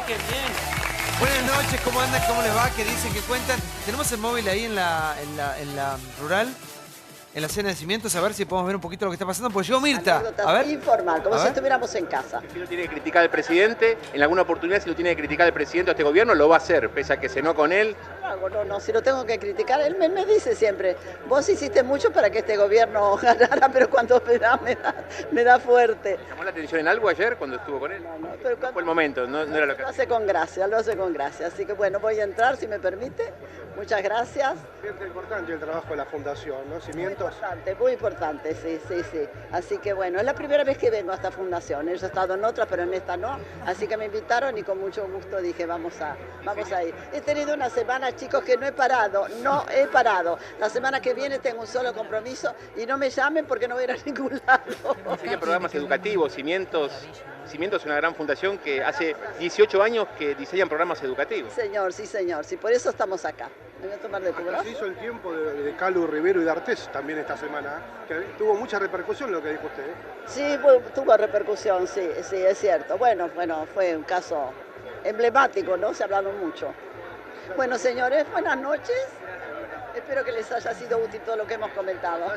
qué bien. Buenas noches, ¿cómo andan? ¿Cómo les va? ¿Qué dicen? ¿Qué cuentan? Tenemos el móvil ahí en la rural, en la cena de cimientos, a ver si podemos ver un poquito lo que está pasando, porque llegó Mirta. Anécdotas A ver. informal, como A si ver. estuviéramos en casa. Si lo tiene que criticar el presidente, en alguna oportunidad si lo tiene que criticar el presidente o este gobierno, lo va a hacer, pese a que cenó con él. No, si lo tengo que criticar, él me dice siempre, vos hiciste mucho para que este gobierno ganara, pero cuando me da fuerte. ¿Llamó la atención en algo ayer cuando estuvo con él? No, pero No fue el momento, no era lo que... Lo hace con gracia, lo hace con gracia. Así que bueno, voy a entrar, si me permite. Muchas gracias. Es importante el trabajo de la Fundación, ¿no? Cimientos. Muy importante, sí. Así que bueno, es la primera vez que vengo a esta fundación. Yo he estado en otra, pero en esta no. Así que me invitaron y con mucho gusto dije, vamos a ir. He tenido una semana, chicos, que no he parado. La semana que viene tengo un solo compromiso y no me llamen porque no voy a ir a ningún lado. Sigue programas educativos, Cimientos es una gran fundación que hace 18 años que diseñan programas educativos. Sí, señor, sí, por eso estamos acá. Me voy a tomar de tu Hasta brazo. se hizo el tiempo de Calu, Rivero y D'Artés también esta semana, que tuvo mucha repercusión lo que dijo usted. Sí, tuvo repercusión, sí, es cierto. Bueno, fue un caso emblemático, ¿no? Se ha hablado mucho. Bueno, señores, buenas noches. Espero que les haya sido útil todo lo que hemos comentado.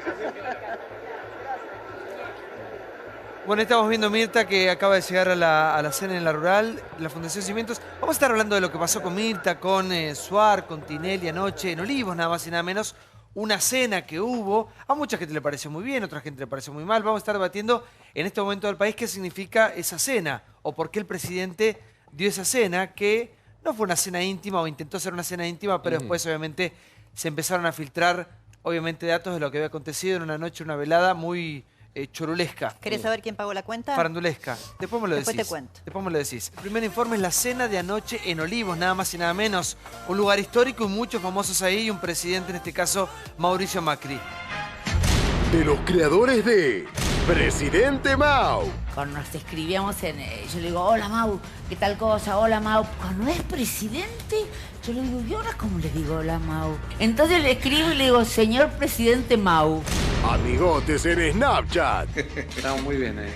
Bueno, estamos viendo Mirta que acaba de llegar a la cena en la rural, la Fundación Cimientos. Vamos a estar hablando de lo que pasó con Mirta, con Suar, con Tinelli anoche, en Olivos, nada más y nada menos. Una cena que hubo, a mucha gente le pareció muy bien, a otra gente le pareció muy mal. Vamos a estar debatiendo en este momento del país qué significa esa cena o por qué el presidente dio esa cena, que no fue una cena íntima o intentó ser una cena íntima, pero después obviamente se empezaron a filtrar obviamente datos de lo que había acontecido en una noche, una velada muy chorulesca. ¿Querés saber quién pagó la cuenta? Farandulesca. Después me lo decís. Después te cuento. Después me lo decís. El primer informe es la cena de anoche en Olivos, nada más y nada menos. Un lugar histórico y muchos famosos ahí y un presidente, en este caso, Mauricio Macri. De los creadores de Presidente Mau. Cuando nos escribíamos yo le digo, hola Mau, ¿qué tal cosa? Hola Mau. Cuando es presidente, yo le digo, ¿y ahora cómo le digo hola Mau? Entonces le escribo y le digo, señor presidente Mau. Amigotes en Snapchat. Estamos muy bien ahí.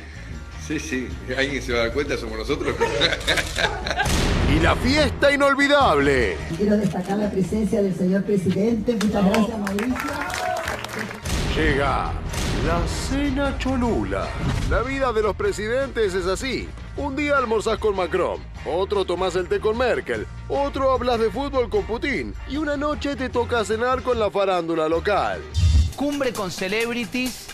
Sí, alguien se va a dar cuenta, somos nosotros. Y la fiesta inolvidable. Quiero destacar la presencia del señor presidente. Muchas gracias, Mauricio. Llega la cena cholula. La vida de los presidentes es así. Un día almorzás con Macron, otro tomás el té con Merkel, otro hablas de fútbol con Putin y una noche te toca cenar con la farándula local. Cumbre con celebrities.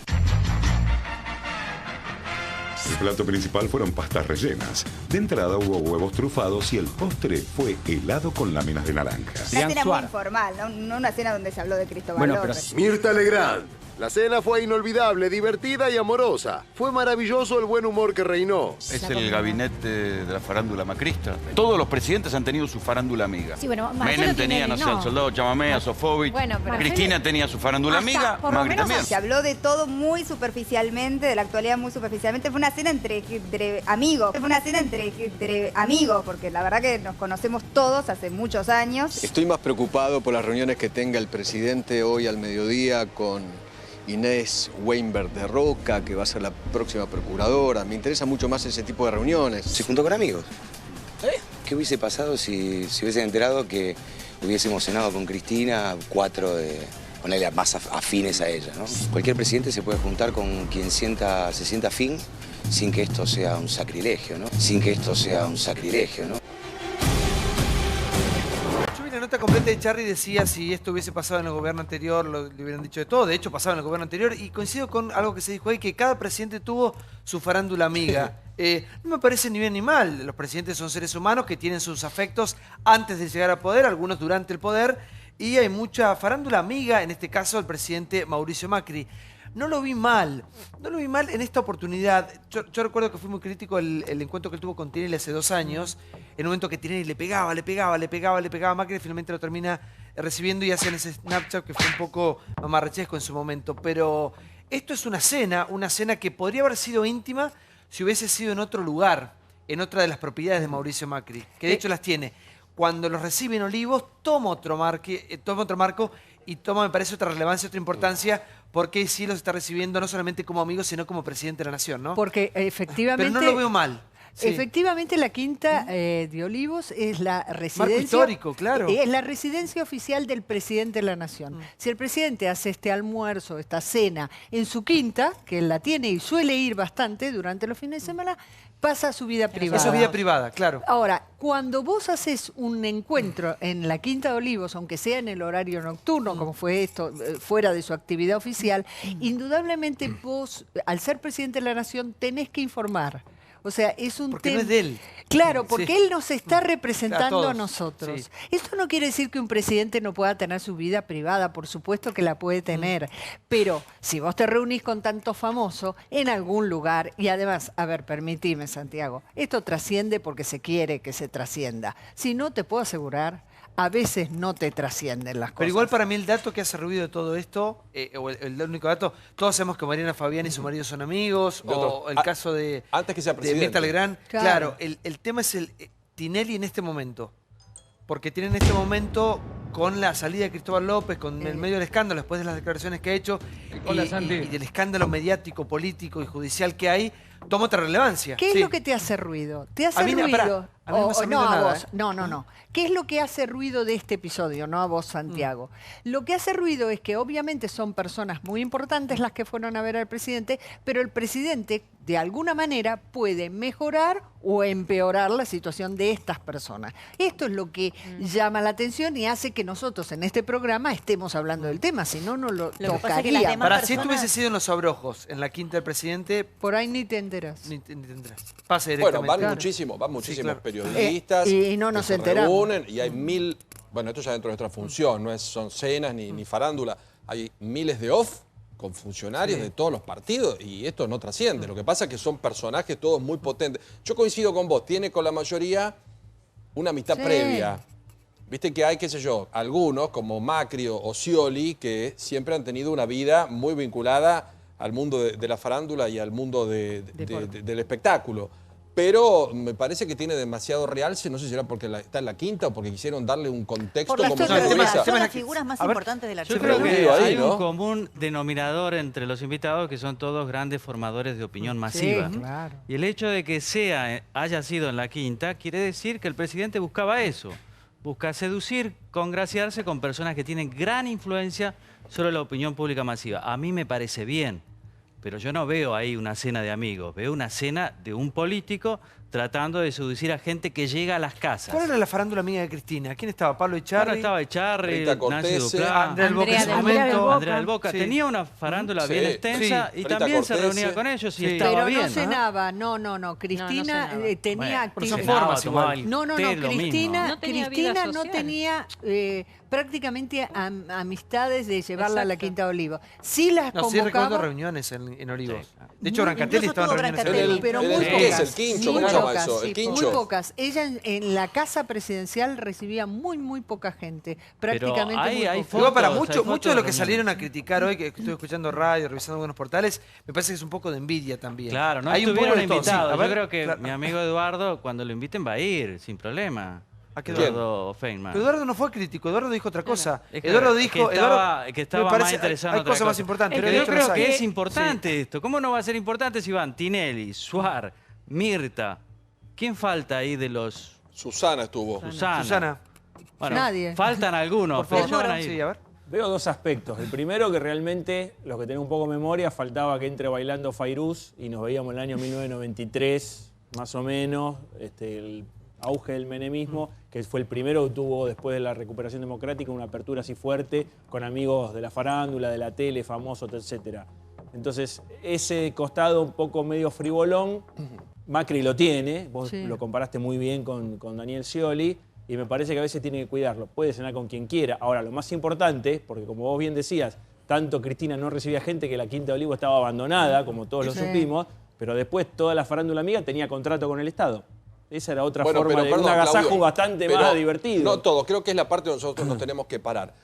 El plato principal fueron pastas rellenas. De entrada hubo huevos trufados y el postre fue helado con láminas de naranja. Una cena muy informal, no una cena donde se habló de Cristóbal López. Mirta Legrand. La cena fue inolvidable, divertida y amorosa. Fue maravilloso el buen humor que reinó. Es el gabinete de la farándula macrista. Todos los presidentes han tenido su farándula amiga. Sí, bueno, Menem tenía, no sé, el soldado Chamamé, a Sofovich. Bueno, pero Cristina tenía su farándula amiga, por lo Macri menos también. se habló de todo muy superficialmente, de la actualidad muy superficialmente. Fue una cena entre amigos. Fue una cena entre amigos, porque la verdad que nos conocemos todos hace muchos años. Estoy más preocupado por las reuniones que tenga el presidente hoy al mediodía con Inés Weinberg de Roca, que va a ser la próxima procuradora. Me interesa mucho más ese tipo de reuniones. Se juntó con amigos. ¿Qué hubiese pasado si hubiesen enterado que hubiésemos cenado con Cristina, 4 de ponerle más afines a ella, ¿no? Cualquier presidente se puede juntar con quien se sienta afín sin que esto sea un sacrilegio, ¿no? La nota completa de Charly decía si esto hubiese pasado en el gobierno anterior, le hubieran dicho de todo. De hecho, pasaba en el gobierno anterior y coincido con algo que se dijo ahí, que cada presidente tuvo su farándula amiga. No me parece ni bien ni mal. Los presidentes son seres humanos que tienen sus afectos antes de llegar al poder, algunos durante el poder, y hay mucha farándula amiga, en este caso el presidente Mauricio Macri. No lo vi mal en esta oportunidad. Yo recuerdo que fui muy crítico el encuentro que él tuvo con Tinelli hace 2 años, en un momento que Tinelli le pegaba a Macri, y finalmente lo termina recibiendo y hacen ese Snapchat que fue un poco mamarrachesco en su momento. Pero esto es una cena que podría haber sido íntima si hubiese sido en otro lugar, en otra de las propiedades de Mauricio Macri, que de hecho las tiene. Cuando los recibe en Olivos, toma otro marco y toma, me parece, otra relevancia, otra importancia, porque sí los está recibiendo no solamente como amigos, sino como presidente de la nación, ¿no? Porque efectivamente... Pero no lo veo mal. Sí. Efectivamente, la Quinta de Olivos es la residencia... Marco histórico, claro. Es la residencia oficial del presidente de la Nación. Si el presidente hace este almuerzo, esta cena, en su quinta, que él la tiene y suele ir bastante durante los fines de semana, pasa a su vida privada. Eso es vida privada, claro. Ahora, cuando vos haces un encuentro en la Quinta de Olivos, aunque sea en el horario nocturno, como fue esto, fuera de su actividad oficial, indudablemente vos, al ser presidente de la Nación, tenés que informar. O sea, es un tema... Porque no es de él. Claro, porque Sí. él nos está representando a todos, nosotros. sí. Esto no quiere decir que un presidente no pueda tener su vida privada, por supuesto que la puede tener. Pero si vos te reunís con tanto famoso en algún lugar, y además, a ver, permitime, Santiago, esto trasciende porque se quiere que se trascienda. Si no, te puedo asegurar, a veces no te trascienden las cosas. Pero igual para mí el dato que hace ruido de todo esto, o el único dato, todos sabemos que Mariana Fabián y su marido son amigos, o el caso de, antes que sea de presidente. Mirta Legrand. Claro, el tema es el Tinelli en este momento. Porque tiene en este momento, con la salida de Cristóbal López, con el medio del escándalo, después de las declaraciones que ha hecho, Hola, y Santi. del escándalo mediático, político y judicial que hay, toma otra relevancia. ¿Qué es Sí. lo que te hace ruido? ¿Te hace A mí no, ruido? pará, a mí no me hace no, ruido a nada, vos. ¿eh? No. ¿Qué es lo que hace ruido de este episodio? No a vos, Santiago. Lo que hace ruido es que obviamente son personas muy importantes las que fueron a ver al presidente, pero el presidente, de alguna manera, puede mejorar o empeorar la situación de estas personas. Esto es lo que llama la atención y hace que nosotros en este programa estemos hablando del tema, si no, no lo que pasa es que las tocaríamos. demás Para si esto hubiese sido en Los Abrojos, en la Quinta del Presidente, por ahí ni te enteras. Ni te enterás. Pase Bueno, directamente. van muchísimos claro. periodistas. Y no nos que se enteramos. reúnen y hay mil... Bueno, esto ya dentro de nuestra función, no son cenas ni farándula. Hay miles de off con funcionarios de todos los partidos y esto no trasciende. Lo que pasa es que son personajes todos muy potentes. Yo coincido con vos, tiene con la mayoría una amistad previa. Viste que hay, qué sé yo, algunos como Macri o Scioli que siempre han tenido una vida muy vinculada al mundo de la farándula y al mundo del espectáculo. Pero me parece que tiene demasiado realce, no sé si será porque está en la Quinta o porque quisieron darle un contexto como si Son las figuras más importantes de la Yo Quinta. creo que ahí, hay ¿no? un común denominador entre los invitados que son todos grandes formadores de opinión masiva. Claro. Y el hecho de que haya sido en la Quinta quiere decir que el presidente buscaba eso. Busca seducir, congraciarse con personas que tienen gran influencia sobre la opinión pública masiva. A mí me parece bien. Pero yo no veo ahí una cena de amigos, veo una cena de un político tratando de seducir a gente que llega a las casas. ¿Cuál era la farándula amiga de Cristina? ¿Quién estaba? ¿Pablo Echarri? Bueno, estaba Echarri, Rita Nancy Cortese, Duplá, Andrea del Boca en su momento. Andrea del Boca. Sí. Tenía una farándula bien extensa y Rita también se Cortese. reunía con ellos y Sí. estaba Pero bien. no cenaba, no. Cristina tenía pero son actividad. formas igual. No, té, lo Cristina, mismo. No tenía vida Cristina no social. tenía prácticamente amistades de llevarla a la Quinta de Olivo. Sí las No, sí recuerdo convocaba. reuniones en Olivos. Sí. De hecho, Brancatelli Incluso estaba en tuvo reuniones en Brancatelli, Olivos. Pero ¿Qué muy es? pocas. ¿El quincho? Muy ¿Cómo se llama pocas, eso? ¿El sí, quincho? muy pocas. Ella en la casa presidencial recibía muy poca gente. Prácticamente hay muy poca. fotos, Igual para hay mucho fotos de lo que de reuniones. salieron a criticar hoy, que estuve escuchando radio, revisando algunos portales, me parece que es un poco de envidia también. Claro, no Hay un poco estuvieron de todo, sí. invitados. A ver, Yo creo que claro. mi amigo Eduardo, cuando lo inviten, va a ir, sin problema. ¿A qué Eduardo Feynman. Pero Eduardo no fue crítico, Eduardo dijo otra cosa. Es que- Eduardo que dijo... estaba, que estaba me parece, más interesado en hay otra cosas cosa. más importantes. Pero de yo hecho creo las hay. que es importante esto. ¿Cómo no va a ser importante si van Tinelli, Suar, Mirta? ¿Quién falta ahí de los...? Susana estuvo. Susana. Bueno, Nadie. faltan algunos. Por favor, pero van ahí. sí, a ver. Veo dos aspectos. El primero, que realmente, los que tenemos un poco de memoria, faltaba que entre bailando Fairuz y nos veíamos en el año 1993, más o menos, el auge del menemismo, que fue el primero que tuvo después de la recuperación democrática una apertura así fuerte con amigos de la farándula, de la tele, famosos, etc. Entonces, ese costado un poco medio frivolón, Macri lo tiene, vos Sí. lo comparaste muy bien con Daniel Scioli, y me parece que a veces tiene que cuidarlo. Puede cenar con quien quiera. Ahora, lo más importante, porque como vos bien decías, tanto Cristina no recibía gente que la Quinta de Olivo estaba abandonada, como todos lo Sí. supimos, pero después toda la farándula amiga tenía contrato con el Estado. Esa era otra Bueno, forma pero de perdón, un agasajo Claudio, bastante pero más divertido. No todo, creo que es la parte donde nosotros nos tenemos que parar.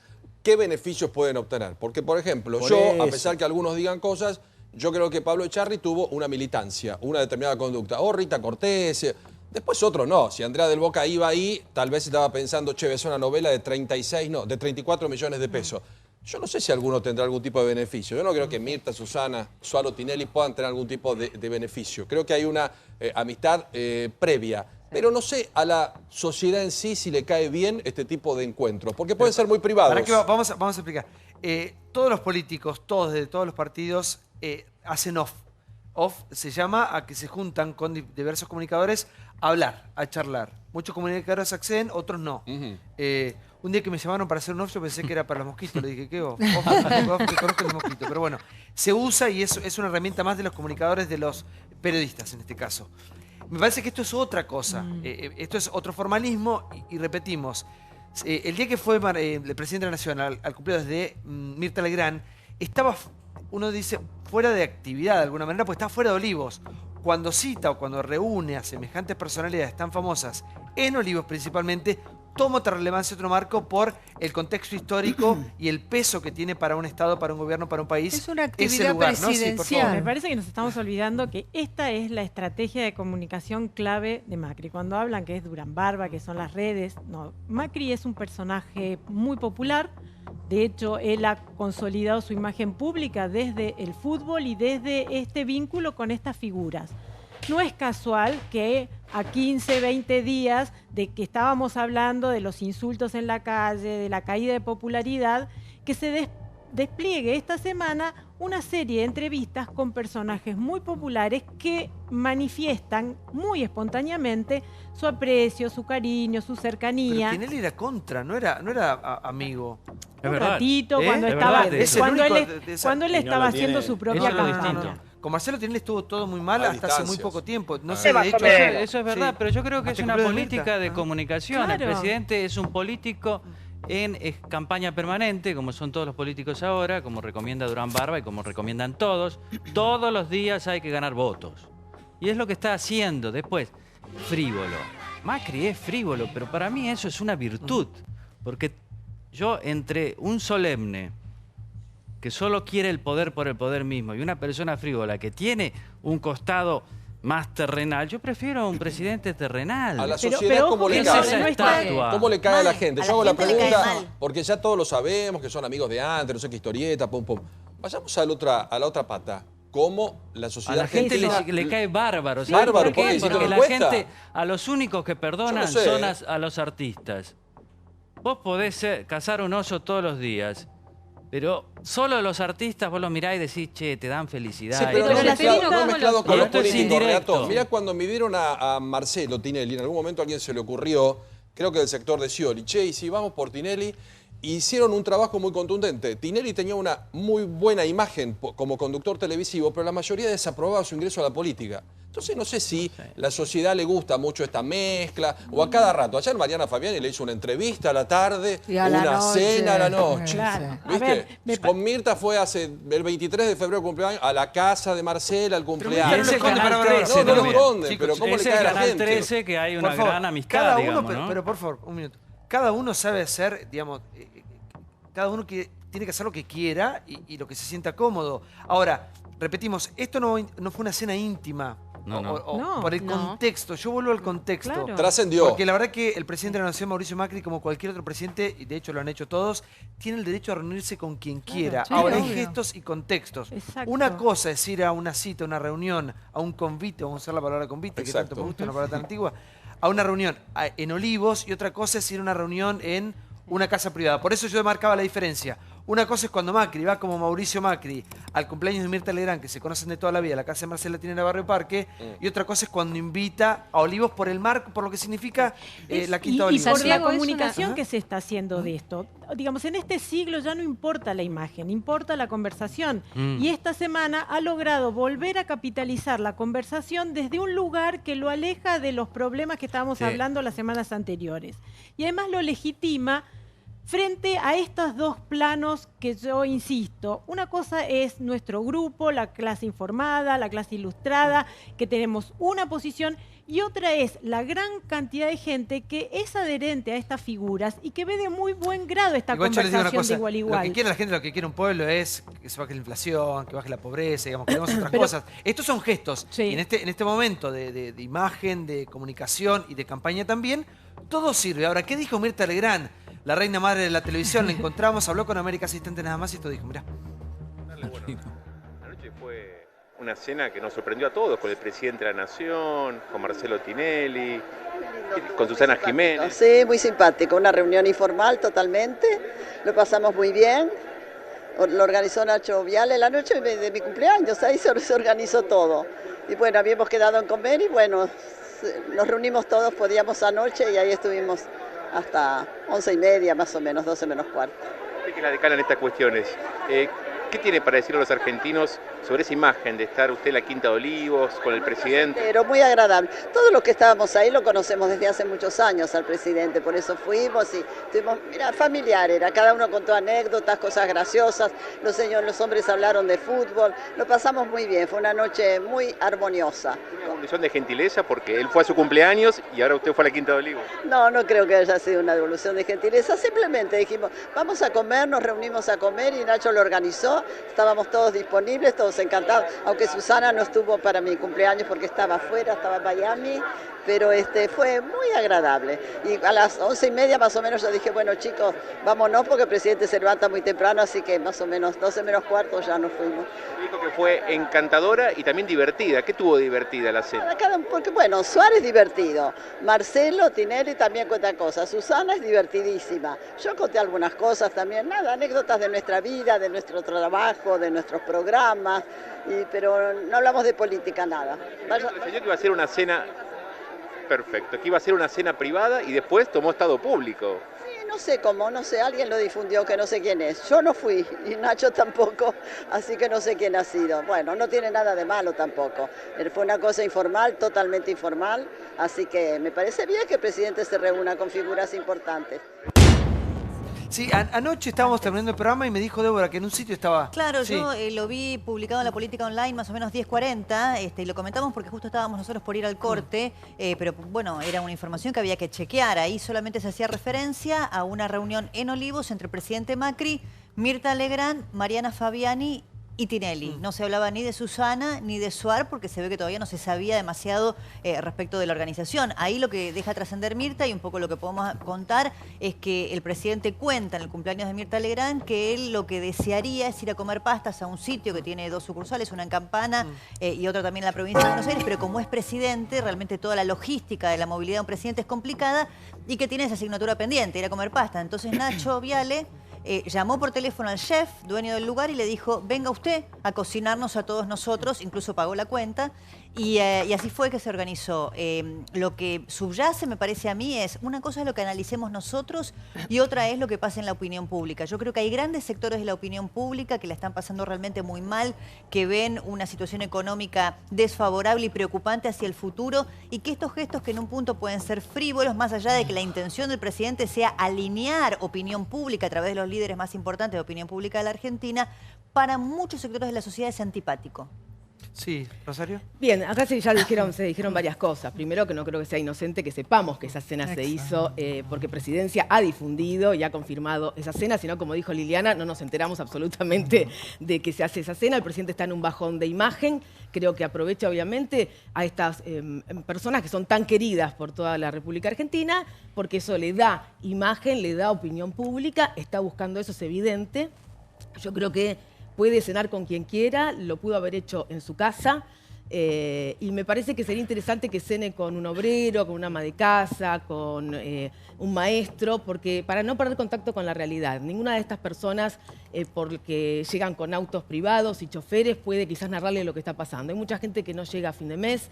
¿Qué beneficios pueden obtener? Porque, por ejemplo, Por yo, a eso. pesar que algunos digan cosas, yo creo que Pablo Echarri tuvo una militancia, una determinada conducta. O Rita Cortese, después otro no. Si Andrea del Boca iba ahí, tal vez estaba pensando, che, es una novela de 34 millones de pesos. yo no sé si alguno tendrá algún tipo de beneficio. Yo no creo que Mirta, Susana, Suaro, Tinelli puedan tener algún tipo de beneficio. Creo que hay una amistad previa. Pero no sé a la sociedad en sí si le cae bien este tipo de encuentros, porque pueden ser muy privados. Vamos a explicar. Todos los políticos, todos de todos los partidos, hacen off. Off se llama a que se juntan con diversos comunicadores a hablar, a charlar. Muchos comunicadores acceden, otros no. Un día que me llamaron para hacer un off, yo pensé que era para los mosquitos. Le dije, ¿qué off? Off, que conozco los mosquitos. Pero bueno, se usa y es una herramienta más de los comunicadores, de los periodistas en este caso. Me parece que esto es otra cosa. Esto es otro formalismo y repetimos. El día que fue el presidente de la Nación al cumpleaños de Mirta Legrand, estaba, uno dice, fuera de actividad de alguna manera, porque estaba fuera de Olivos. Cuando cita o cuando reúne a semejantes personalidades tan famosas, en Olivos principalmente, toma otra relevancia, otro marco por el contexto histórico y el peso que tiene para un Estado, para un gobierno, para un país. Es una actividad lugar, presidencial. ¿no? Sí, por favor. Me parece que nos estamos olvidando que esta es la estrategia de comunicación clave de Macri. Cuando hablan que es Durán Barba, que son las redes, no. Macri es un personaje muy popular. De hecho, él ha consolidado su imagen pública desde el fútbol y desde este vínculo con estas figuras. No es casual que a 15, 20 días de que estábamos hablando de los insultos en la calle, de la caída de popularidad, que se despliegue esta semana una serie de entrevistas con personajes muy populares que manifiestan muy espontáneamente su aprecio, su cariño, su cercanía. Pero Tinelli era contra, no era amigo. Un ratito, cuando él estaba haciendo su propia campaña. Con Marcelo Tinelli estuvo todo muy mal hasta hace muy poco tiempo. No sé, Eso, de hecho, eso es verdad, pero yo creo que es una política de comunicación. Claro. El presidente es un político en campaña permanente, como son todos los políticos ahora, como recomienda Durán Barba y como recomiendan todos. Todos los días hay que ganar votos. Y es lo que está haciendo. Después, frívolo. Macri es frívolo, pero para mí eso es una virtud. Porque yo, entre un solemne que solo quiere el poder por el poder mismo y una persona frívola que tiene un costado más terrenal, yo prefiero a un presidente terrenal. A la sociedad, ¿cómo le cae? ¿Cómo le cae a la gente? Yo hago la pregunta, porque ya todos lo sabemos, que son amigos de antes, no sé qué historieta, pum, pum. Vayamos a la otra pata. ¿Cómo la sociedad a la gente le cae bárbaro? ¿Sí? ¿Bárbaro? ¿Por qué? ¿Por qué? Porque la gente, a los únicos que perdonan son a los artistas. Vos podés cazar un oso todos los días, pero solo los artistas vos los mirás y decís, che, te dan felicidad. Sí, pero no mezclado con los políticos, Renato. Mirá cuando midieron a Marcelo Tinelli, en algún momento a alguien se le ocurrió, creo que del sector de Scioli, che, y si vamos por Tinelli, hicieron un trabajo muy contundente. Tinelli tenía una muy buena imagen como conductor televisivo, pero la mayoría desaprobaba su ingreso a la política. Entonces no sé si la sociedad le gusta mucho esta mezcla, o a cada rato. Ayer Mariana Fabiani le hizo una entrevista a la tarde, una cena a la noche. Claro. ¿Viste? Con Mirta fue el 23 de febrero cumpleaños a la casa de Marcela al cumpleaños. Ese es Canal 13 no lo también. esconden, pero ¿cómo le cae a la Canal gente? 13 que hay una Por favor, gran amistad, cada digamos, uno, ¿no? pero por favor, un minuto. Cada uno sabe hacer, digamos, cada uno tiene que hacer lo que quiera y lo que se sienta cómodo. Ahora, repetimos, esto no fue una cena íntima. No. Por el contexto, yo vuelvo al contexto. Claro. Trascendió. Porque la verdad que el presidente de la Nación, Mauricio Macri, como cualquier otro presidente, y de hecho lo han hecho todos, tiene el derecho a reunirse con quien quiera. Sí, ahora, hay obvio. gestos y contextos. Exacto. Una cosa es ir a una cita, a una reunión, a un convite, vamos a usar la palabra convite, que tanto me gusta, una palabra tan antigua, a una reunión en Olivos, y otra cosa es ir a una reunión en una casa privada. Por eso yo marcaba la diferencia. Una cosa es cuando Macri va como Mauricio Macri al cumpleaños de Mirta Legrand, que se conocen de toda la vida, la casa de Marcela tiene en el Barrio Parque, y otra cosa es cuando invita a Olivos por el marco, por lo que significa la Quinta y Olivos. por la comunicación que se está haciendo de esto. Digamos, en este siglo ya no importa la imagen, importa la conversación. Y esta semana ha logrado volver a capitalizar la conversación desde un lugar que lo aleja de los problemas que estábamos hablando las semanas anteriores. Y además lo legitima frente a estos dos planos que yo insisto. Una cosa es nuestro grupo, la clase informada, la clase ilustrada, que tenemos una posición, y otra es la gran cantidad de gente que es adherente a estas figuras y que ve de muy buen grado esta Igual yo les digo una conversación cosa, de igual a igual. Lo que quiere la gente, lo que quiere un pueblo es que se baje la inflación, que baje la pobreza, digamos, queremos otras cosas. Estos son gestos. Y en este momento de imagen, de comunicación y de campaña también, todo sirve. Ahora, ¿qué dijo Mirta Legrand? la reina madre de la televisión, la encontramos, habló con América Asistente nada más y esto dijo, mirá. Anoche fue una cena que nos sorprendió a todos, con el presidente de la Nación, con Marcelo Tinelli, con Susana Jiménez. Sí, muy simpático, una reunión informal totalmente, lo pasamos muy bien. Lo organizó Nacho Viale la noche de mi cumpleaños, ahí se organizó todo. Y bueno, habíamos quedado en comer y bueno, nos reunimos todos, podíamos anoche y ahí estuvimos hasta 11:30 más o menos, 12 menos cuarto. Usted que es la decana en estas cuestiones, ¿qué tiene para decir a los argentinos sobre esa imagen de estar usted en la Quinta de Olivos con el presidente? Pero muy agradable. Todos los que estábamos ahí lo conocemos desde hace muchos años al presidente, por eso fuimos y estuvimos, mira, familiar era, cada uno contó anécdotas, cosas graciosas, los hombres hablaron de fútbol, lo pasamos muy bien, fue una noche muy armoniosa. ¿Una condición de gentileza porque él fue a su cumpleaños y ahora usted fue a la Quinta de Olivos? No, no creo que haya sido una devolución de gentileza, simplemente dijimos, vamos a comer, nos reunimos a comer y Nacho lo organizó, estábamos todos disponibles, todos encantados, aunque Susana no estuvo para mi cumpleaños porque estaba afuera, estaba en Miami, pero fue muy agradable. Y a las 11:30 más o menos yo dije, bueno chicos, vámonos porque el presidente se levanta muy temprano, así que más o menos 12 menos cuarto ya nos fuimos. Dijo que fue encantadora y también divertida. ¿Qué tuvo divertida la cena? Porque bueno, Suárez divertido, Marcelo Tinelli también cuenta cosas, Susana es divertidísima, yo conté algunas cosas también, nada, anécdotas de nuestra vida, de nuestro trabajo, de nuestros programas, pero no hablamos de política, nada. Enseñó que iba a ser una cena, perfecto, que iba a ser una cena privada y después tomó estado público. Sí, no sé cómo, no sé, alguien lo difundió que no sé quién es. Yo no fui y Nacho tampoco, así que no sé quién ha sido. Bueno, no tiene nada de malo tampoco. Fue una cosa informal, totalmente informal, así que me parece bien que el presidente se reúna con figuras importantes. Sí, anoche estábamos terminando el programa y me dijo Débora que en un sitio estaba... Claro, sí. yo lo vi publicado en La Política Online más o menos 10:40 y lo comentamos porque justo estábamos nosotros por ir al corte, pero bueno, era una información que había que chequear. Ahí solamente se hacía referencia a una reunión en Olivos entre el presidente Macri, Mirta Legrand, Mariana Fabiani y Tinelli. No se hablaba ni de Susana ni de Suar porque se ve que todavía no se sabía demasiado respecto de la organización. Ahí lo que deja trascender Mirta y un poco lo que podemos contar es que el presidente cuenta en el cumpleaños de Mirta Legrand que él lo que desearía es ir a comer pastas a un sitio que tiene 2 sucursales, una en Campana y otra también en la provincia de Buenos Aires, pero como es presidente, realmente toda la logística de la movilidad de un presidente es complicada y que tiene esa asignatura pendiente, ir a comer pasta. Entonces Nacho Viale llamó por teléfono al chef, dueño del lugar, y le dijo, venga usted a cocinarnos a todos nosotros, incluso pagó la cuenta, y así fue que se organizó. Lo que subyace, me parece a mí, es una cosa es lo que analicemos nosotros y otra es lo que pasa en la opinión pública. Yo creo que hay grandes sectores de la opinión pública que la están pasando realmente muy mal, que ven una situación económica desfavorable y preocupante hacia el futuro, y que estos gestos que en un punto pueden ser frívolos, más allá de que la intención del presidente sea alinear opinión pública a través de los líderes más importantes de opinión pública de la Argentina, para muchos sectores de la sociedad es antipático. Sí, Rosario. Bien, acá se dijeron varias cosas. Primero, que no creo que sea inocente que sepamos que esa cena se hizo porque Presidencia ha difundido y ha confirmado esa cena, sino como dijo Liliana, no nos enteramos absolutamente de que se hace esa cena. El presidente está en un bajón de imagen. Creo que aprovecha obviamente a estas personas que son tan queridas por toda la República Argentina, porque eso le da imagen, le da opinión pública, está buscando eso, es evidente. Yo creo que puede cenar con quien quiera, lo pudo haber hecho en su casa y me parece que sería interesante que cene con un obrero, con una ama de casa, con un maestro, porque para no perder contacto con la realidad. Ninguna de estas personas, porque llegan con autos privados y choferes, puede quizás narrarle lo que está pasando. Hay mucha gente que no llega a fin de mes.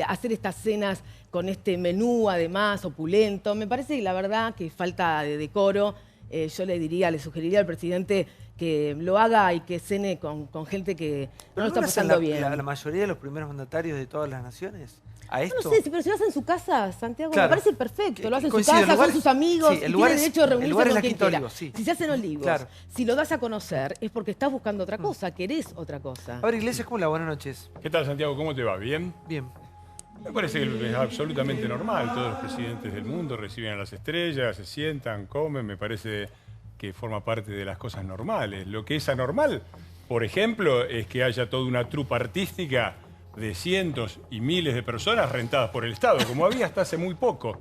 Hacer estas cenas con este menú, además, opulento, me parece, la verdad, que falta de decoro. Yo le sugeriría al presidente que lo haga y que cene con gente que no lo está pasando bien. La mayoría de los primeros mandatarios de todas las naciones a esto. No sé, pero si lo hace en su casa, Santiago, claro, me parece perfecto. Lo hace en su casa, son sus amigos, sí, y tiene derecho de reunirse con quien quiera. Olivos, sí. Si se hacen Olivos, claro, si lo das a conocer, es porque estás buscando otra cosa, querés otra cosa. A ver, Iglesias, ¿cómo la? Buenas noches. ¿Qué tal, Santiago? ¿Cómo te va? ¿Bien? Bien. Me parece que es absolutamente normal. Todos los presidentes del mundo reciben a las estrellas, se sientan, comen. Me parece que forma parte de las cosas normales. Lo que es anormal, por ejemplo, es que haya toda una trupa artística de cientos y miles de personas rentadas por el Estado, como había hasta hace muy poco.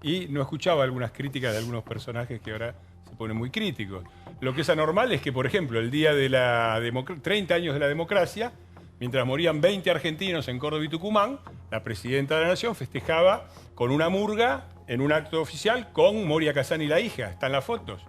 y no escuchaba algunas críticas de algunos personajes que ahora se ponen muy críticos. Lo que es anormal es que, por ejemplo, el día de la 30 años de la democracia, mientras morían 20 argentinos en Córdoba y Tucumán, la presidenta de la Nación festejaba con una murga en un acto oficial con Moria Kazán y la hija. Están las fotos.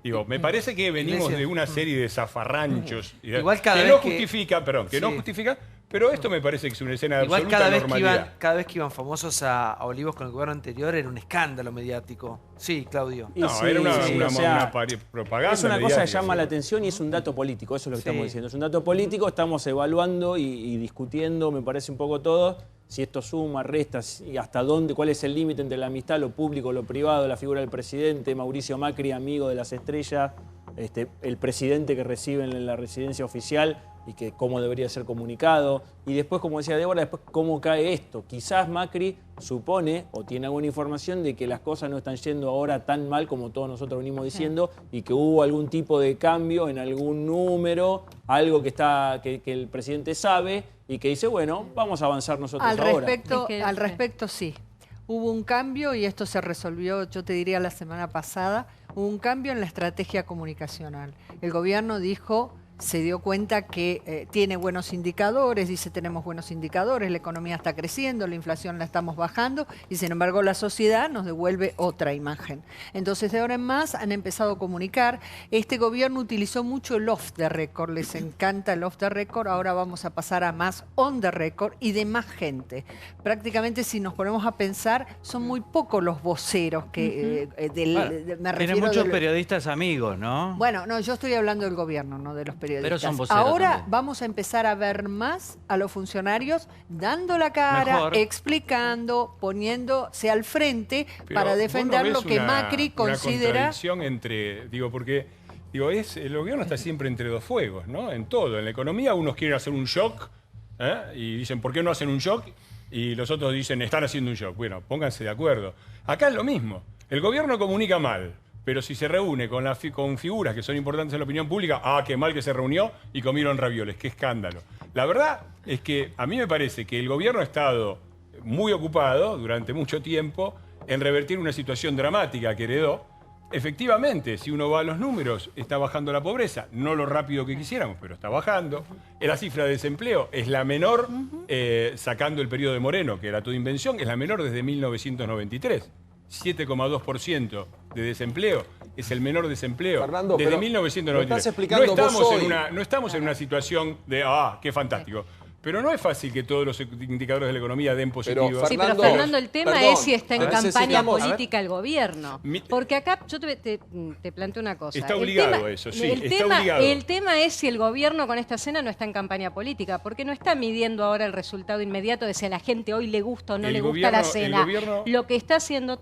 Digo, me parece que venimos de una serie de zafarranchos Igual cada que vez no que- justifican, perdón, que no Sí. justifican, pero esto me parece que es una escena de Igual absoluta normalidad. cada vez que iban famosos a Olivos con el gobierno anterior era un escándalo mediático. Sí, Claudio. Y sí, era una propaganda es una cosa que mediática, llama sí. la atención y es un dato político, eso es lo que Sí. estamos diciendo. Es un dato político, estamos evaluando y discutiendo, me parece un poco todo, si esto suma, resta, y hasta dónde, cuál es el límite entre la amistad, lo público, lo privado, la figura del presidente, Mauricio Macri, amigo de las estrellas, el presidente que recibe en la residencia oficial y que cómo debería ser comunicado. Y después, como decía Débora, después cómo cae esto. Quizás Macri supone o tiene alguna información de que las cosas no están yendo ahora tan mal como todos nosotros venimos diciendo y que hubo algún tipo de cambio en algún número, algo que el presidente sabe y que dice, bueno, vamos a avanzar nosotros ahora. Al respecto, sí. Hubo un cambio y esto se resolvió, yo te diría, la semana pasada. Hubo un cambio en la estrategia comunicacional. El gobierno dijo, se dio cuenta que tiene buenos indicadores, dice tenemos buenos indicadores, la economía está creciendo, la inflación la estamos bajando y sin embargo la sociedad nos devuelve otra imagen. Entonces de ahora en más han empezado a comunicar. Este gobierno utilizó mucho el off the record, les encanta el off the record, ahora vamos a pasar a más on the record y de más gente. Prácticamente si nos ponemos a pensar son muy pocos los voceros que me Tiene refiero muchos del- periodistas amigos, ¿no? Bueno, no, yo estoy hablando del gobierno, no de los periodistas. Pero son voceros Ahora también. vamos a empezar a ver más a los funcionarios dando la cara, Mejor. explicando, poniéndose al frente Pero para vos no defender ves lo que Macri una considera. contradicción entre, el gobierno está siempre entre dos fuegos, ¿no? En todo. En la economía unos quieren hacer un shock, y dicen, ¿por qué no hacen un shock? Y los otros dicen, están haciendo un shock. Bueno, pónganse de acuerdo. Acá es lo mismo. El gobierno comunica mal, pero si se reúne con figuras que son importantes en la opinión pública, qué mal que se reunió y comieron ravioles, qué escándalo. La verdad es que a mí me parece que el gobierno ha estado muy ocupado durante mucho tiempo en revertir una situación dramática que heredó. Efectivamente, si uno va a los números, está bajando la pobreza, no lo rápido que quisiéramos, pero está bajando. La cifra de desempleo es la menor, sacando el periodo de Moreno, que era toda invención, es la menor desde 1993. 7,2% de desempleo, es el menor desempleo Fernando, desde pero 1993. lo estás explicando vos hoy. No estamos en una situación de, qué fantástico. Pero no es fácil que todos los indicadores de la economía den positivos. Sí, pero Fernando, el tema es si está en campaña política el gobierno. Porque acá yo te planteo una cosa. Está obligado a eso, sí, está obligado. El tema es si el gobierno con esta cena no está en campaña política, porque no está midiendo ahora el resultado inmediato de si a la gente hoy le gusta o no le gusta la cena. Lo que está haciendo,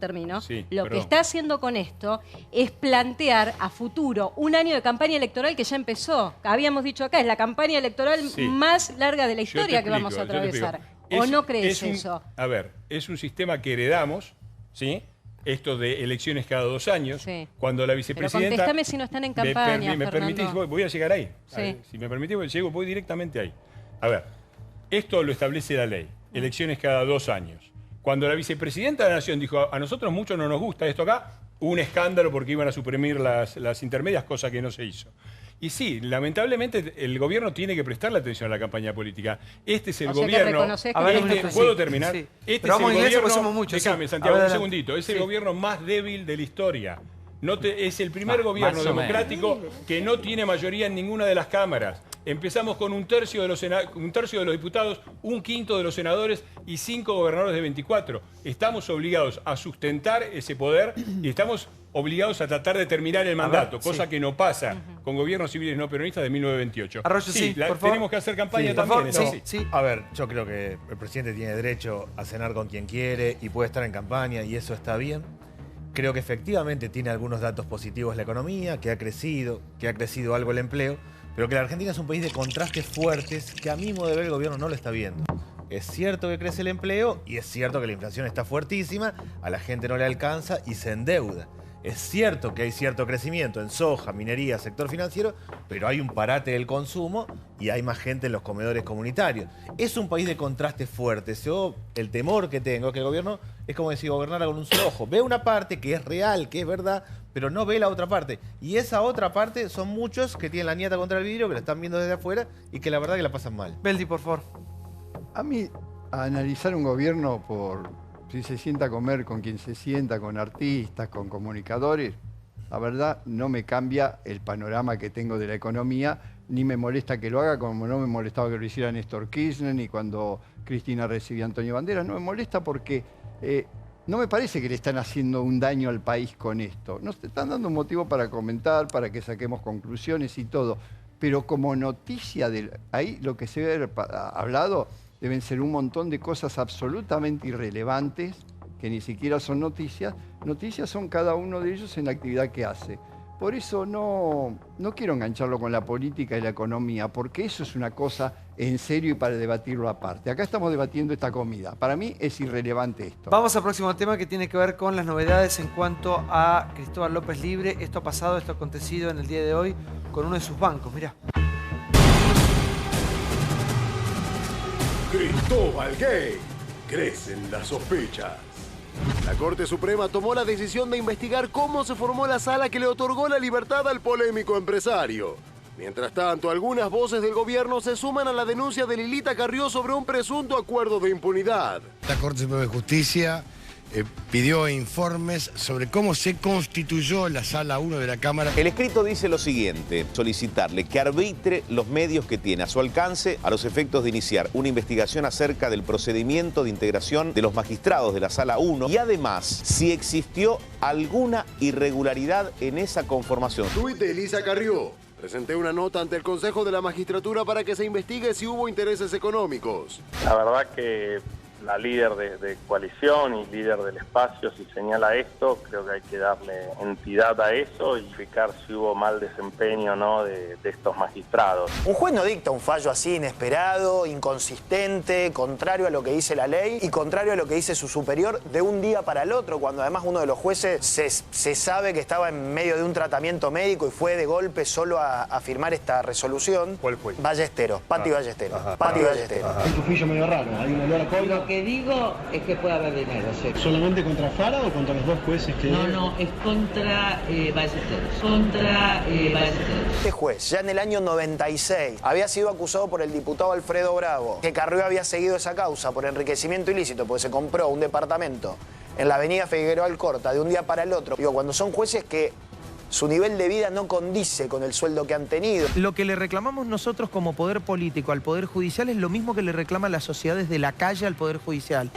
lo que está haciendo con esto es plantear a futuro un año de campaña electoral que ya empezó. Habíamos dicho acá, es la campaña electoral más larga de la historia que vamos a atravesar. ¿O no crees eso? A ver, es un sistema que heredamos, ¿sí? Esto de elecciones cada 2 años, Sí. cuando la vicepresidenta... Pero contéstame si no están en campaña, ¿Me permitís? Fernando. Voy a llegar ahí. Sí. A ver, si me permitís, voy directamente ahí. A ver, esto lo establece la ley, elecciones cada 2 años. Cuando la vicepresidenta de la Nación dijo, a nosotros mucho no nos gusta esto acá, hubo un escándalo porque iban a suprimir las intermedias, cosa que no se hizo. Y sí, lamentablemente el gobierno tiene que prestarle atención a la campaña política. Este es el O sea que gobierno... reconoces que ¿Puedo terminar? Sí. Este Pero es vamos el a inglés gobierno... porque somos muchos, sí. Déjame, Santiago, A ver, un adelante. segundito. Es el Sí. gobierno más débil de la historia. Es el primer gobierno más o menos. democrático que no tiene mayoría en ninguna de las cámaras. Empezamos con un tercio de los diputados, 1/5 de los senadores y 5 gobernadores de 24. Estamos obligados a sustentar ese poder y estamos obligados a tratar de terminar el mandato, cosa que no pasa con gobiernos civiles no peronistas de 1928. Arroyo, sí, por favor. Tenemos que hacer campaña Sí, también. por es favor, así. no. A ver, yo creo que el presidente tiene derecho a cenar con quien quiere y puede estar en campaña y eso está bien. Creo que efectivamente tiene algunos datos positivos la economía, que ha crecido algo el empleo, pero que la Argentina es un país de contrastes fuertes que a mi modo de ver el gobierno no lo está viendo. Es cierto que crece el empleo y es cierto que la inflación está fuertísima, a la gente no le alcanza y se endeuda. Es cierto que hay cierto crecimiento en soja, minería, sector financiero, pero hay un parate del consumo y hay más gente en los comedores comunitarios. Es un país de contrastes fuertes. Yo, el temor que tengo es que el gobierno es como si gobernara con un solo ojo. Ve una parte que es real, que es verdad, pero no ve la otra parte. Y esa otra parte son muchos que tienen la nieta contra el vidrio, que la están viendo desde afuera y que la verdad que la pasan mal. Beldi, por favor. A mí, a analizar un gobierno por si se sienta a comer con quien se sienta, con artistas, con comunicadores, la verdad no me cambia el panorama que tengo de la economía, ni me molesta que lo haga, como no me molestaba que lo hiciera Néstor Kirchner, ni cuando Cristina recibía a Antonio Banderas. No me molesta porque no me parece que le están haciendo un daño al país con esto. Nos están dando un motivo para comentar, para que saquemos conclusiones y todo. Pero como noticia, ahí lo que se ha hablado deben ser un montón de cosas absolutamente irrelevantes, que ni siquiera son noticias. Noticias son cada uno de ellos en la actividad que hace. Por eso no quiero engancharlo con la política y la economía, porque eso es una cosa en serio y para debatirlo aparte. Acá estamos debatiendo esta comida. Para mí es irrelevante esto. Vamos al próximo tema que tiene que ver con las novedades en cuanto a Cristóbal López Libre. Esto ha pasado, esto ha acontecido en el día de hoy con uno de sus bancos. Mirá. Cristóbal Gay. Crecen las sospechas. La Corte Suprema tomó la decisión de investigar cómo se formó la sala que le otorgó la libertad al polémico empresario. Mientras tanto, algunas voces del gobierno se suman a la denuncia de Lilita Carrió sobre un presunto acuerdo de impunidad. La Corte Suprema de Justicia pidió informes sobre cómo se constituyó la Sala 1 de la Cámara. El escrito dice lo siguiente: solicitarle que arbitre los medios que tiene a su alcance a los efectos de iniciar una investigación acerca del procedimiento de integración de los magistrados de la Sala 1 y además si existió alguna irregularidad en esa conformación. Tuit de Elisa Carrió. Presenté una nota ante el Consejo de la Magistratura para que se investigue si hubo intereses económicos. La verdad que la líder de coalición y líder del espacio, si señala esto, creo que hay que darle entidad a eso y verificar si hubo mal desempeño o no de estos magistrados. Un juez no dicta un fallo así inesperado, inconsistente, contrario a lo que dice la ley y contrario a lo que dice su superior de un día para el otro, cuando además uno de los jueces se sabe que estaba en medio de un tratamiento médico y fue de golpe solo a firmar esta resolución. ¿Cuál fue? Ballesteros, Pati Ballesteros. Pati Ballesteros. Un tufillo medio raro, hay un olor a cola. Lo que digo es que puede haber dinero, sí. ¿Solamente contra Fara o contra los dos jueces que...? No, es contra Ballesteros. Contra Ballesteros. Este juez, ya en el año 96, había sido acusado por el diputado Alfredo Bravo, que Carrió había seguido esa causa por enriquecimiento ilícito, porque se compró un departamento en la avenida Figueroa Alcorta de un día para el otro. Digo, cuando son jueces que su nivel de vida no condice con el sueldo que han tenido. Lo que le reclamamos nosotros como poder político al Poder Judicial es lo mismo que le reclaman las sociedades de la calle al Poder Judicial.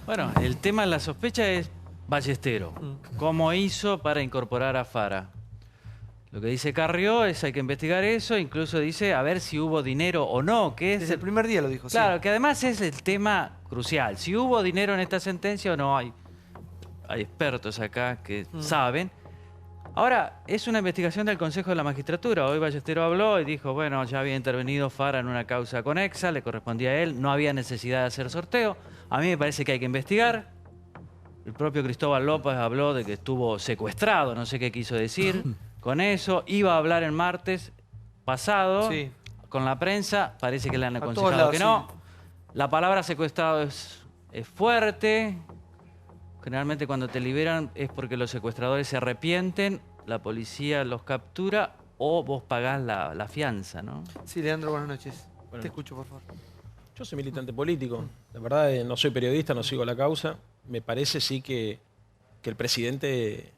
Bueno, el tema de la sospecha es Ballesteros. ¿Cómo hizo para incorporar a Fara? Lo que dice Carrió es hay que investigar eso, incluso dice a ver si hubo dinero o no. Que es Desde el primer día lo dijo. Claro, sí. que además es el tema crucial. Si hubo dinero en esta sentencia o no, hay expertos acá que saben. Ahora, es una investigación del Consejo de la Magistratura. Hoy Ballesteros habló y dijo, bueno, ya había intervenido Fara en una causa conexa, le correspondía a él, no había necesidad de hacer sorteo. A mí me parece que hay que investigar. El propio Cristóbal López habló de que estuvo secuestrado, no sé qué quiso decir con eso. Iba a hablar el martes pasado con la prensa, parece que le han aconsejado que no. La palabra secuestrado es fuerte. Generalmente cuando te liberan es porque los secuestradores se arrepienten, la policía los captura o vos pagás la fianza, ¿no? Sí, Leandro, buenas noches. Te escucho, por favor. Yo soy militante político. La verdad, no soy periodista, no sigo la causa. Me parece sí que el presidente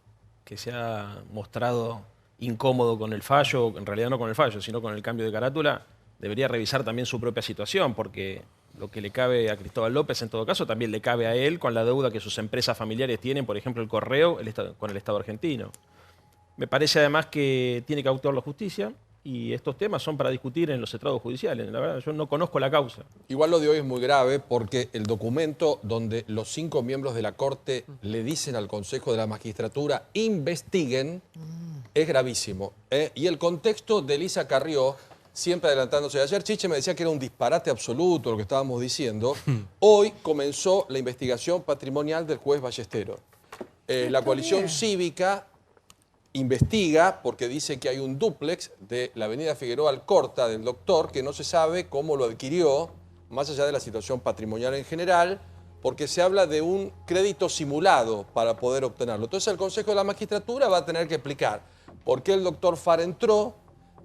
que se ha mostrado incómodo con el fallo, en realidad no con el fallo, sino con el cambio de carátula, debería revisar también su propia situación, porque lo que le cabe a Cristóbal López, en todo caso, también le cabe a él con la deuda que sus empresas familiares tienen, por ejemplo, el Correo, con el Estado argentino. Me parece además que tiene que actuar la justicia y estos temas son para discutir en los estrados judiciales. La verdad, yo no conozco la causa. Igual lo de hoy es muy grave porque el documento donde los 5 miembros de la Corte le dicen al Consejo de la Magistratura investiguen es gravísimo. Y el contexto de Elisa Carrió siempre adelantándose. Ayer Chiche me decía que era un disparate absoluto lo que estábamos diciendo. Hoy comenzó la investigación patrimonial del juez Ballesteros. La coalición cívica investiga porque dice que hay un dúplex de la avenida Figueroa Alcorta del doctor que no se sabe cómo lo adquirió, más allá de la situación patrimonial en general, porque se habla de un crédito simulado para poder obtenerlo. Entonces el Consejo de la Magistratura va a tener que explicar por qué el doctor Fara entró,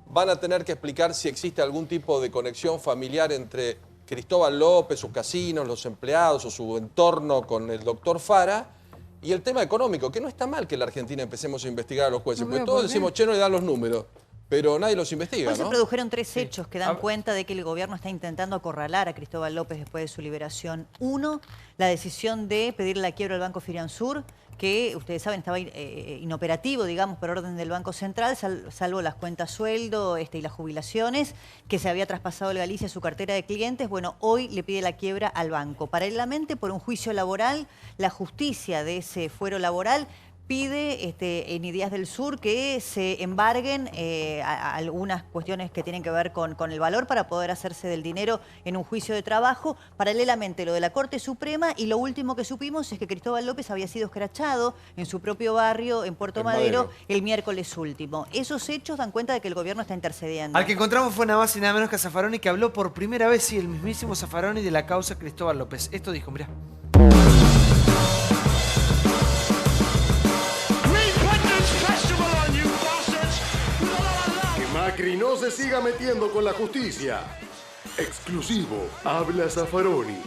van a tener que explicar si existe algún tipo de conexión familiar entre Cristóbal López, sus casinos, los empleados o su entorno con el doctor Fara. Y el tema económico, que no está mal que en la Argentina empecemos a investigar a los jueces, porque todos decimos, che, no le dan los números, pero nadie los investiga, Hoy ¿no? se produjeron 3 hechos que dan cuenta de que el gobierno está intentando acorralar a Cristóbal López después de su liberación. Uno, la decisión de pedirle la quiebra al Banco Firansur, que ustedes saben estaba inoperativo, digamos, por orden del Banco Central, salvo las cuentas sueldo y las jubilaciones, que se había traspasado el Galicia a su cartera de clientes. Bueno, hoy le pide la quiebra al banco. Paralelamente, por un juicio laboral, la justicia de ese fuero laboral pide en Ideas del Sur que se embarguen algunas cuestiones que tienen que ver con el valor para poder hacerse del dinero en un juicio de trabajo. Paralelamente lo de la Corte Suprema, y lo último que supimos es que Cristóbal López había sido escrachado en su propio barrio, en Puerto Madero, el miércoles último. Esos hechos dan cuenta de que el gobierno está intercediendo. Al que encontramos fue nada más y nada menos que a Zaffaroni, que habló por primera vez, sí, el mismísimo Zaffaroni, de la causa Cristóbal López. Esto dijo, mirá. Macri no se siga metiendo con la justicia. Exclusivo, habla Zaffaroni.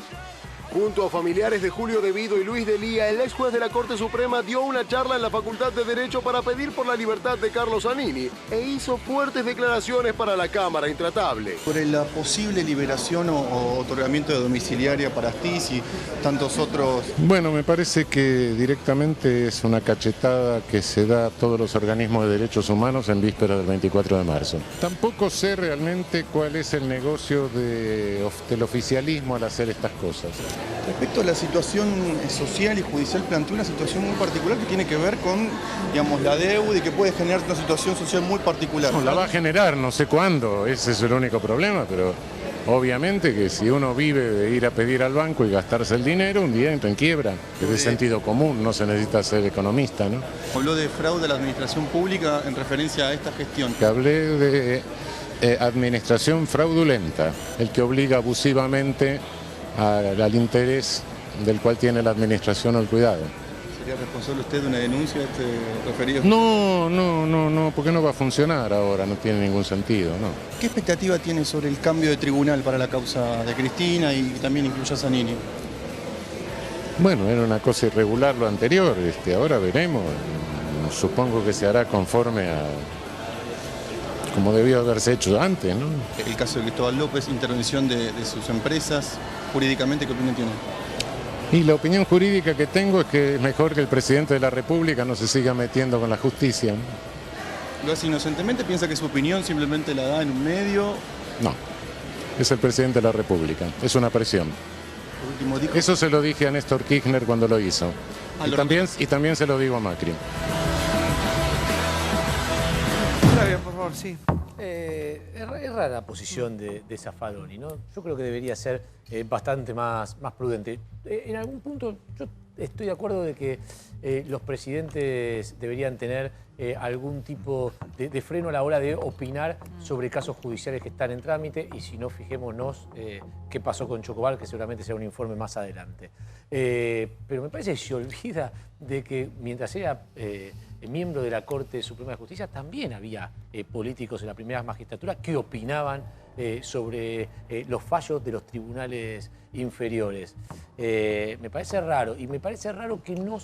Junto a familiares de Julio De Vido y Luis Delía, el ex juez de la Corte Suprema dio una charla en la Facultad de Derecho para pedir por la libertad de Carlos Zanini e hizo fuertes declaraciones para la Cámara Intratable. Sobre la posible liberación o otorgamiento de domiciliaria para Astiz y tantos otros. Bueno, me parece que directamente es una cachetada que se da a todos los organismos de derechos humanos en víspera del 24 de marzo. Tampoco sé realmente cuál es el negocio del oficialismo al hacer estas cosas. Respecto a la situación social y judicial, plantea una situación muy particular que tiene que ver con, digamos, la deuda y que puede generar una situación social muy particular. No, la va a generar, no sé cuándo, ese es el único problema, pero obviamente que si uno vive de ir a pedir al banco y gastarse el dinero, un día entra en quiebra. Es de sentido común, no se necesita ser economista, ¿no? Habló de fraude a la administración pública en referencia a esta gestión. Que hablé de administración fraudulenta, el que obliga abusivamente al interés del cual tiene la administración o el cuidado. ¿Sería responsable usted de una denuncia referido? No, porque no va a funcionar ahora, no tiene ningún sentido, ¿no? ¿Qué expectativa tiene sobre el cambio de tribunal para la causa de Cristina y también incluye a Zanini? Bueno, era una cosa irregular lo anterior, ahora veremos. Supongo que se hará conforme a como debió haberse hecho antes, ¿no? El caso de Cristóbal López, intervención de sus empresas, jurídicamente, ¿qué opinión tiene? Y la opinión jurídica que tengo es que es mejor que el presidente de la República no se siga metiendo con la justicia, ¿no? ¿Lo hace inocentemente? ¿Piensa que su opinión simplemente la da en un medio? No, es el presidente de la República, es una presión. Por último, eso se lo dije a Néstor Kirchner cuando lo hizo. Y también se lo digo a Macri. Por favor, sí. Es rara la posición de Zaffaroni, ¿no? Yo creo que debería ser bastante más prudente. En algún punto yo estoy de acuerdo de que los presidentes deberían tener algún tipo de freno a la hora de opinar sobre casos judiciales que están en trámite, y si no, fijémonos qué pasó con Chocobar, que seguramente será un informe más adelante. Pero me parece que se olvida de que mientras era miembro de la Corte Suprema de Justicia, también había políticos en la primera magistratura que opinaban sobre los fallos de los tribunales inferiores. Me parece raro, y me parece raro que no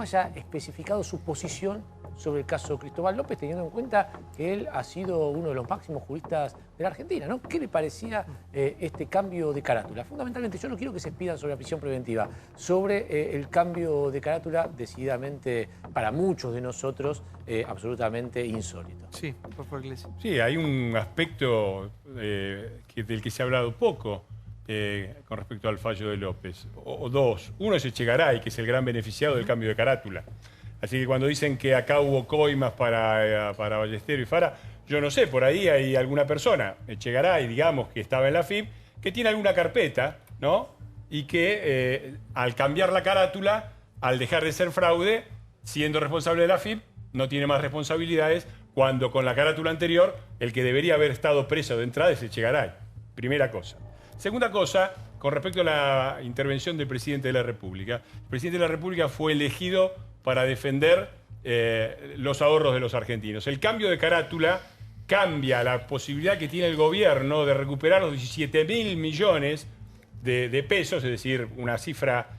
haya especificado su posición sobre el caso Cristóbal López, teniendo en cuenta que él ha sido uno de los máximos juristas de la Argentina, ¿no? ¿Qué le parecía este cambio de carátula? Fundamentalmente, yo no quiero que se expidan sobre la prisión preventiva, sobre el cambio de carátula, decididamente para muchos de nosotros, absolutamente insólito. Sí, por favor, Iglesias. Sí, hay un aspecto del que se ha hablado poco con respecto al fallo de López, o dos. Uno es Echegaray, que es el gran beneficiado del cambio de carátula. Así que cuando dicen que acá hubo coimas para Ballesteros y Fara, Yo no sé, por ahí hay alguna persona, Echegaray, digamos, que estaba en la AFIP, que tiene alguna carpeta, ¿no? Y que al cambiar la carátula, al dejar de ser fraude, siendo responsable de la AFIP, no tiene más responsabilidades, cuando con la carátula anterior, el que debería haber estado preso de entrada es Echegaray. Primera cosa. Segunda cosa, con respecto a la intervención del presidente de la República. El presidente de la República fue elegido para defender los ahorros de los argentinos. El cambio de carátula cambia la posibilidad que tiene el gobierno de recuperar los 17.000 millones de pesos, es decir, una cifra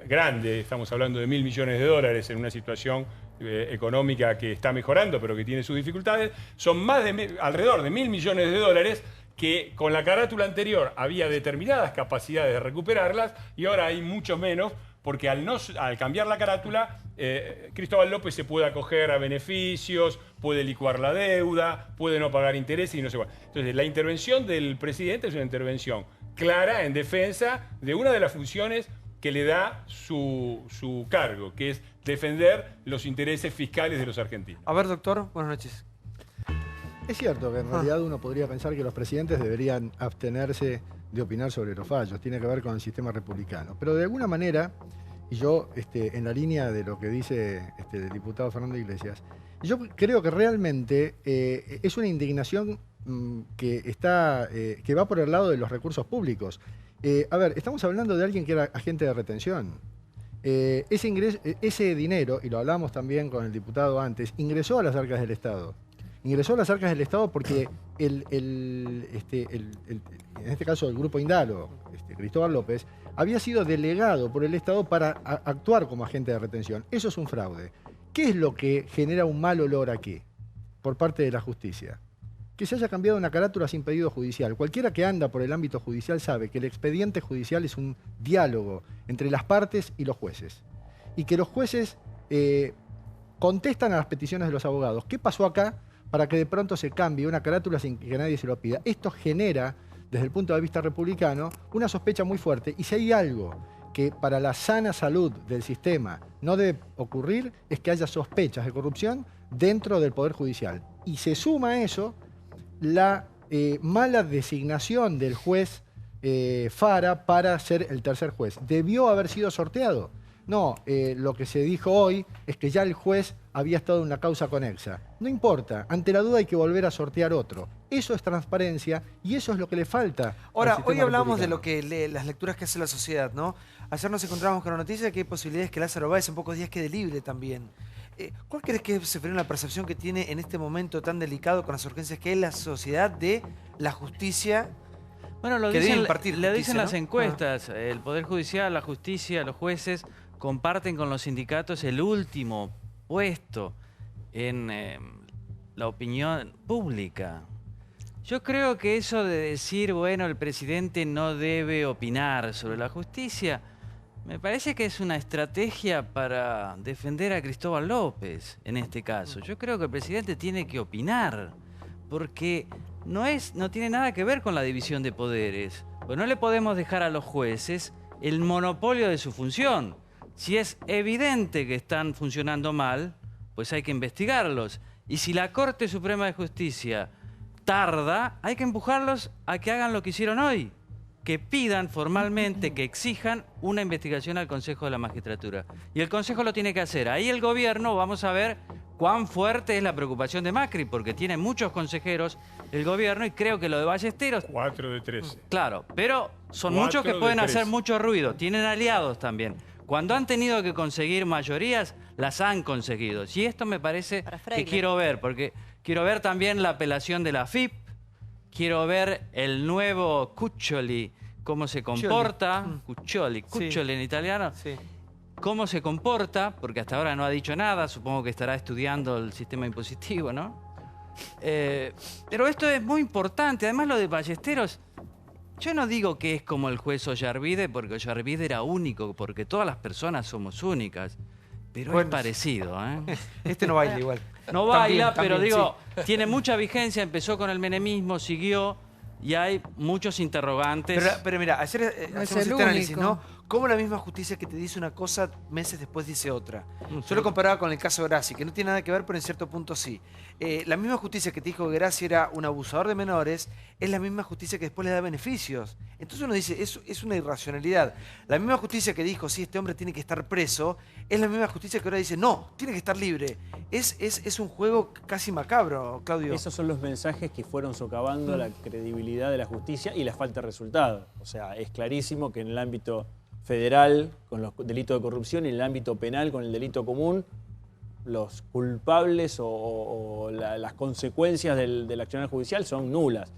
grande, estamos hablando de 1.000 millones de dólares en una situación económica que está mejorando, pero que tiene sus dificultades. Son alrededor de 1.000 millones de dólares que con la carátula anterior había determinadas capacidades de recuperarlas y ahora hay mucho menos, porque al cambiar la carátula, Cristóbal López se puede acoger a beneficios, puede licuar la deuda, puede no pagar intereses y no sé cuál. Entonces, la intervención del presidente es una intervención clara en defensa de una de las funciones que le da su cargo, que es defender los intereses fiscales de los argentinos. A ver, doctor, buenas noches. Es cierto que en realidad uno podría pensar que los presidentes deberían abstenerse de opinar sobre los fallos, tiene que ver con el sistema republicano. Pero de alguna manera, y yo en la línea de lo que dice el diputado Fernando Iglesias, yo creo que realmente es una indignación que va por el lado de los recursos públicos. A ver, estamos hablando de alguien que era agente de retención. Ese dinero, y lo hablamos también con el diputado antes, ingresó a las arcas del Estado. Ingresó a las arcas del Estado porque en este caso el grupo Indalo, Cristóbal López, había sido delegado por el Estado para actuar como agente de retención. Eso es un fraude. ¿Qué es lo que genera un mal olor aquí por parte de la justicia? Que se haya cambiado una carátula sin pedido judicial. Cualquiera que anda por el ámbito judicial sabe que el expediente judicial es un diálogo entre las partes y los jueces. Y que los jueces contestan a las peticiones de los abogados. ¿Qué pasó acá para que de pronto se cambie una carátula sin que nadie se lo pida? Esto genera, desde el punto de vista republicano, una sospecha muy fuerte. Y si hay algo que para la sana salud del sistema no debe ocurrir, es que haya sospechas de corrupción dentro del Poder Judicial. Y se suma a eso la mala designación del juez Fara para ser el tercer juez. ¿Debió haber sido sorteado? No, lo que se dijo hoy es que ya el juez había estado en una causa conexa. No importa, ante la duda hay que volver a sortear otro. Eso es transparencia y eso es lo que le falta. Ahora, hoy hablamos de lo que las lecturas que hace la sociedad, ¿no? Ayer nos encontramos con la noticia de que hay posibilidades que Lázaro Báez en pocos días quede libre también. ¿Cuál crees que se frena la percepción que tiene en este momento tan delicado con las urgencias que es la sociedad de la justicia? Bueno, lo que dicen, impartir le justicia, dicen las ¿no? encuestas. El Poder Judicial, la justicia, los jueces comparten con los sindicatos el último puesto en la opinión pública. Yo creo que eso de decir, bueno, el presidente no debe opinar sobre la justicia, me parece que es una estrategia para defender a Cristóbal López, en este caso. Yo creo que el presidente tiene que opinar, porque no tiene nada que ver con la división de poderes. Pues no le podemos dejar a los jueces el monopolio de su función. Si es evidente que están funcionando mal, pues hay que investigarlos. Y si la Corte Suprema de Justicia tarda, hay que empujarlos a que hagan lo que hicieron hoy. Que pidan formalmente, que exijan una investigación al Consejo de la Magistratura. Y el Consejo lo tiene que hacer. Ahí el gobierno, vamos a ver cuán fuerte es la preocupación de Macri, porque tiene muchos consejeros el gobierno y creo que lo de Ballesteros... 4 de 13. Claro, pero son muchos que pueden hacer mucho ruido. Tienen aliados también. Cuando han tenido que conseguir mayorías, las han conseguido. Y esto me parece que quiero ver, porque quiero ver también la apelación de la AFIP, quiero ver el nuevo Cuccioli, cómo se comporta, Cuccioli en italiano, cómo se comporta, porque hasta ahora no ha dicho nada, supongo que estará estudiando el sistema impositivo, ¿no? Pero esto es muy importante, además lo de Ballesteros, yo no digo que es como el juez Ollarvide, porque Ollarvide era único, porque todas las personas somos únicas, pero bueno, es parecido, ¿eh? Este no baila igual. No baila, pero digo, tiene mucha vigencia, empezó con el menemismo, siguió, y hay muchos interrogantes. Pero mira, ayer hacemos este análisis, ¿no? ¿Cómo la misma justicia que te dice una cosa, meses después dice otra? Yo lo comparaba con el caso Grassi, que no tiene nada que ver, pero en cierto punto sí. La misma justicia que te dijo que Grassi era un abusador de menores, es la misma justicia que después le da beneficios. Entonces uno dice, es una irracionalidad. La misma justicia que dijo, sí, este hombre tiene que estar preso, es la misma justicia que ahora dice, no, tiene que estar libre. Es un juego casi macabro, Claudio. Esos son los mensajes que fueron socavando la credibilidad de la justicia y la falta de resultados. O sea, es clarísimo que en el ámbito federal, con los delitos de corrupción, y en el ámbito penal, con el delito común, los culpables o las consecuencias del accionar judicial son nulas.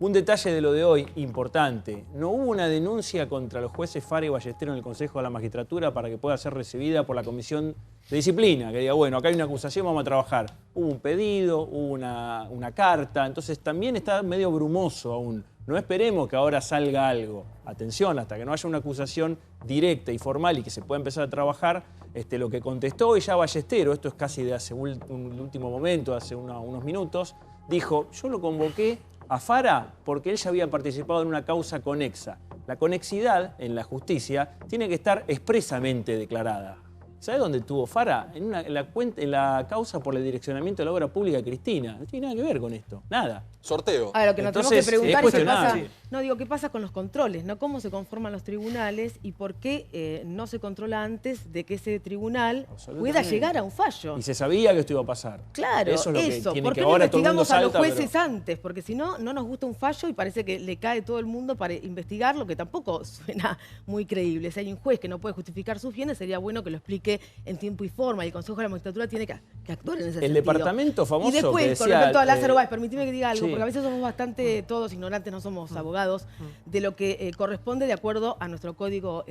Un detalle de lo de hoy, importante. No hubo una denuncia contra los jueces Fara y Ballesteros en el Consejo de la Magistratura para que pueda ser recibida por la Comisión de Disciplina, que diga, bueno, acá hay una acusación, vamos a trabajar. Hubo un pedido, hubo una carta, entonces también está medio brumoso aún. No esperemos que ahora salga algo. Atención, hasta que no haya una acusación directa y formal y que se pueda empezar a trabajar, lo que contestó hoy ya Ballesteros, esto es casi de hace un último momento, hace unos minutos, dijo, yo lo convoqué a Fara porque él ya había participado en una causa conexa. La conexidad en la justicia tiene que estar expresamente declarada. ¿Sabe dónde tuvo Fara? En la causa por el direccionamiento de la obra pública de Cristina. No tiene nada que ver con esto. Nada. Sorteo. Ahora, lo que nos tenemos que preguntar es qué pasa, sí. qué pasa con los controles, ¿no? ¿Cómo se conforman los tribunales y por qué no se controla antes de que ese tribunal pueda llegar a un fallo? Y se sabía que esto iba a pasar. Claro, eso es lo que tiene ¿por que qué no ahora todo el mundo investigamos a los salta, jueces antes? Porque si no, no nos gusta un fallo y parece que le cae todo el mundo para investigar, lo que tampoco suena muy creíble. Si hay un juez que no puede justificar sus bienes, sería bueno que lo explique en tiempo y forma, y el Consejo de la Magistratura tiene que actuar en ese sentido. El departamento famoso y después, que decía, con respecto a Lázaro Báez, permíteme que diga algo, sí. porque a veces somos bastante todos ignorantes, no somos abogados, de lo que corresponde de acuerdo a nuestro código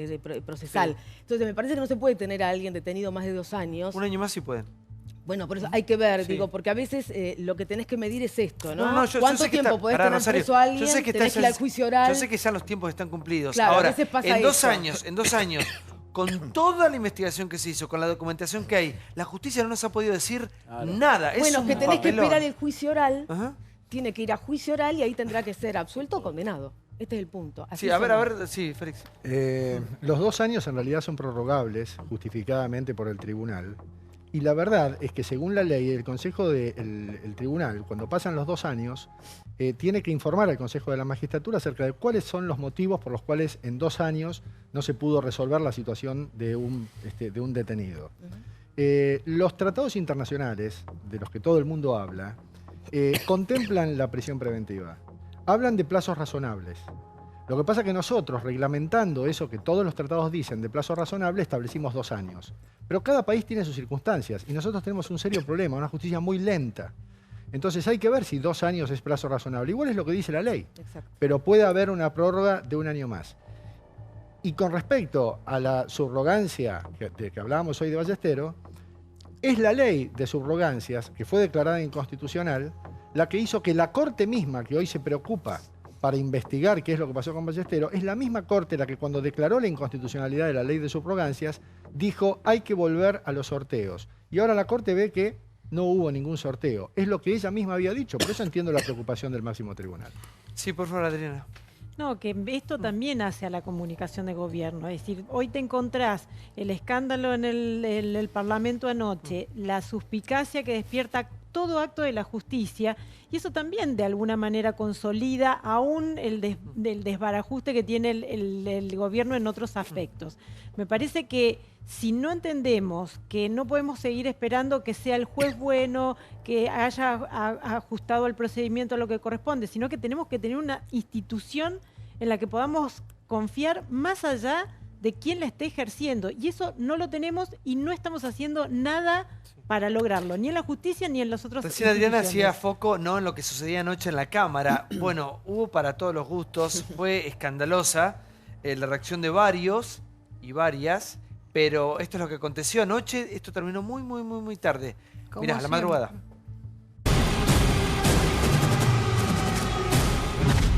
procesal. Sí. Entonces, me parece que no se puede tener a alguien detenido más de 2 años. Un año más sí pueden. Bueno, por eso hay que ver, Sí. porque a veces lo que tenés que medir es esto, ¿no? No, yo ¿Cuánto sé que tiempo está- podés pará, tener Rosario, preso a alguien? yo sé que Tenés que ir al juicio oral. Yo sé que ya los tiempos están cumplidos. Claro, a Ahora, veces pasa en 2 eso. años, con toda la investigación que se hizo, con la documentación que hay, la justicia no nos ha podido decir nada. Bueno, es que un tenés que papelón. esperar el juicio oral, tiene que ir a juicio oral y ahí tendrá que ser absuelto o condenado. Este es el punto. Así Sí, a somos. ver, sí, Félix. Los 2 años en realidad son prorrogables justificadamente por el tribunal. Y la verdad es que según la ley, el Consejo el tribunal, cuando pasan los 2 años, tiene que informar al Consejo de la Magistratura acerca de cuáles son los motivos por los cuales en 2 años no se pudo resolver la situación de un detenido. Los tratados internacionales, de los que todo el mundo habla, contemplan la prisión preventiva. Hablan de plazos razonables. Lo que pasa es que nosotros, reglamentando eso que todos los tratados dicen de plazo razonable, establecimos 2 años. Pero cada país tiene sus circunstancias y nosotros tenemos un serio problema, una justicia muy lenta. Entonces hay que ver si 2 años es plazo razonable. Igual es lo que dice la ley, pero puede haber una prórroga de 1 año más. Y con respecto a la subrogancia de que hablábamos hoy de Ballesteros, es la ley de subrogancias, que fue declarada inconstitucional, la que hizo que la Corte misma, que hoy se preocupa para investigar qué es lo que pasó con Ballesteros, es la misma Corte la que cuando declaró la inconstitucionalidad de la ley de subrogancias, dijo hay que volver a los sorteos. Y ahora la Corte ve que no hubo ningún sorteo. Es lo que ella misma había dicho, por eso entiendo la preocupación del máximo tribunal. Sí, por favor, Adriana. No, que esto también hace a la comunicación de gobierno. Es decir, hoy te encontrás el escándalo en el Parlamento anoche, la suspicacia que despierta todo acto de la justicia, y eso también de alguna manera consolida aún el desbarajuste que tiene el gobierno en otros aspectos. Me parece que si no entendemos que no podemos seguir esperando que sea el juez bueno, que haya ajustado el procedimiento a lo que corresponde, sino que tenemos que tener una institución en la que podamos confiar más allá de quién la esté ejerciendo. Y eso no lo tenemos y no estamos haciendo nada para lograrlo, ni en la justicia ni en los otros Recién Adriana instituciones. hacía foco no en lo que sucedía anoche en la Cámara. Bueno, hubo para todos los gustos, fue escandalosa la reacción de varios y varias, pero esto es lo que aconteció anoche, esto terminó muy tarde. Mirá, a la madrugada.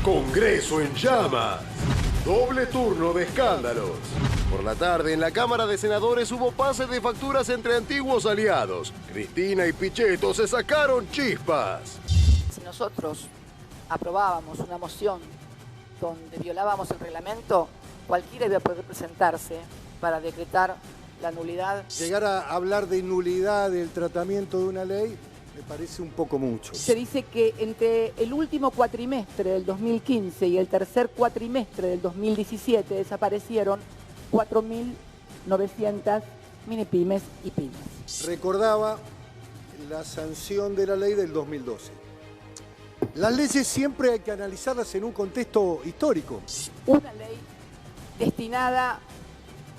Congreso en llamas. Doble turno de escándalos. Por la tarde, en la Cámara de Senadores hubo pase de facturas entre antiguos aliados. Cristina y Pichetto se sacaron chispas. Si nosotros aprobábamos una moción donde violábamos el reglamento, cualquiera debe poder presentarse para decretar la nulidad. Llegar a hablar de nulidad del tratamiento de una ley me parece un poco mucho. Se dice que entre el último cuatrimestre del 2015 y el tercer cuatrimestre del 2017 desaparecieron 4.900 minipymes y pymes. Recordaba la sanción de la ley del 2012. Las leyes siempre hay que analizarlas en un contexto histórico. Una ley destinada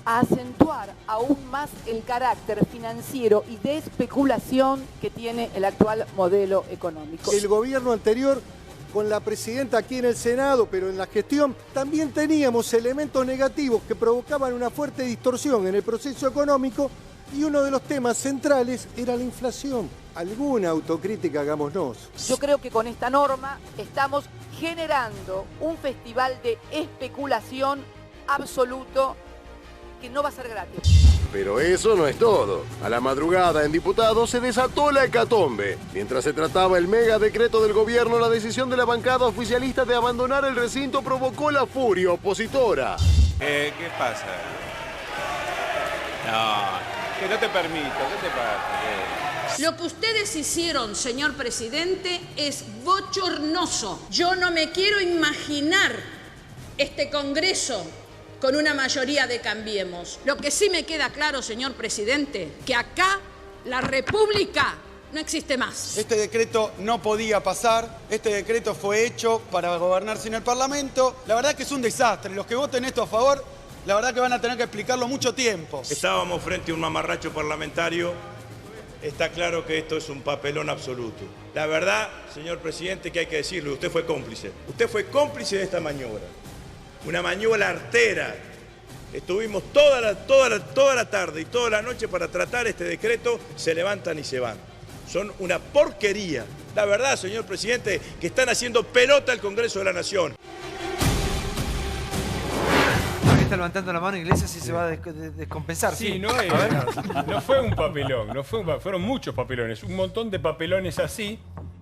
a acentuar aún más el carácter financiero y de especulación que tiene el actual modelo económico. El gobierno anterior, con la presidenta aquí en el Senado, pero en la gestión, también teníamos elementos negativos que provocaban una fuerte distorsión en el proceso económico y uno de los temas centrales era la inflación. Alguna autocrítica hagámonos. Yo creo que con esta norma estamos generando un festival de especulación absoluto que no va a ser gratis. Pero eso no es todo. A la madrugada en Diputados se desató la hecatombe. Mientras se trataba el mega decreto del gobierno, la decisión de la bancada oficialista de abandonar el recinto provocó la furia opositora. ¿Qué pasa? No, que no te permito. ¿Qué te pasa? Lo que ustedes hicieron, señor presidente, es bochornoso. Yo no me quiero imaginar este Congreso con una mayoría de Cambiemos. Lo que sí me queda claro, señor presidente, que acá la República no existe más. Este decreto no podía pasar, este decreto fue hecho para gobernar sin el Parlamento. La verdad que es un desastre. Los que voten esto a favor, la verdad que van a tener que explicarlo mucho tiempo. Estábamos frente a un mamarracho parlamentario. Está claro que esto es un papelón absoluto. La verdad, señor presidente, que hay que decirlo, usted fue cómplice. Usted fue cómplice de esta maniobra. Una maniobra artera. Estuvimos toda la tarde y toda la noche para tratar este decreto, se levantan y se van. Son una porquería. La verdad, señor presidente, que están haciendo pelota al Congreso de la Nación. Está levantando la mano Iglesias y se va a descompensar. Sí, no fue un papelón, fueron muchos papelones, un montón de papelones así,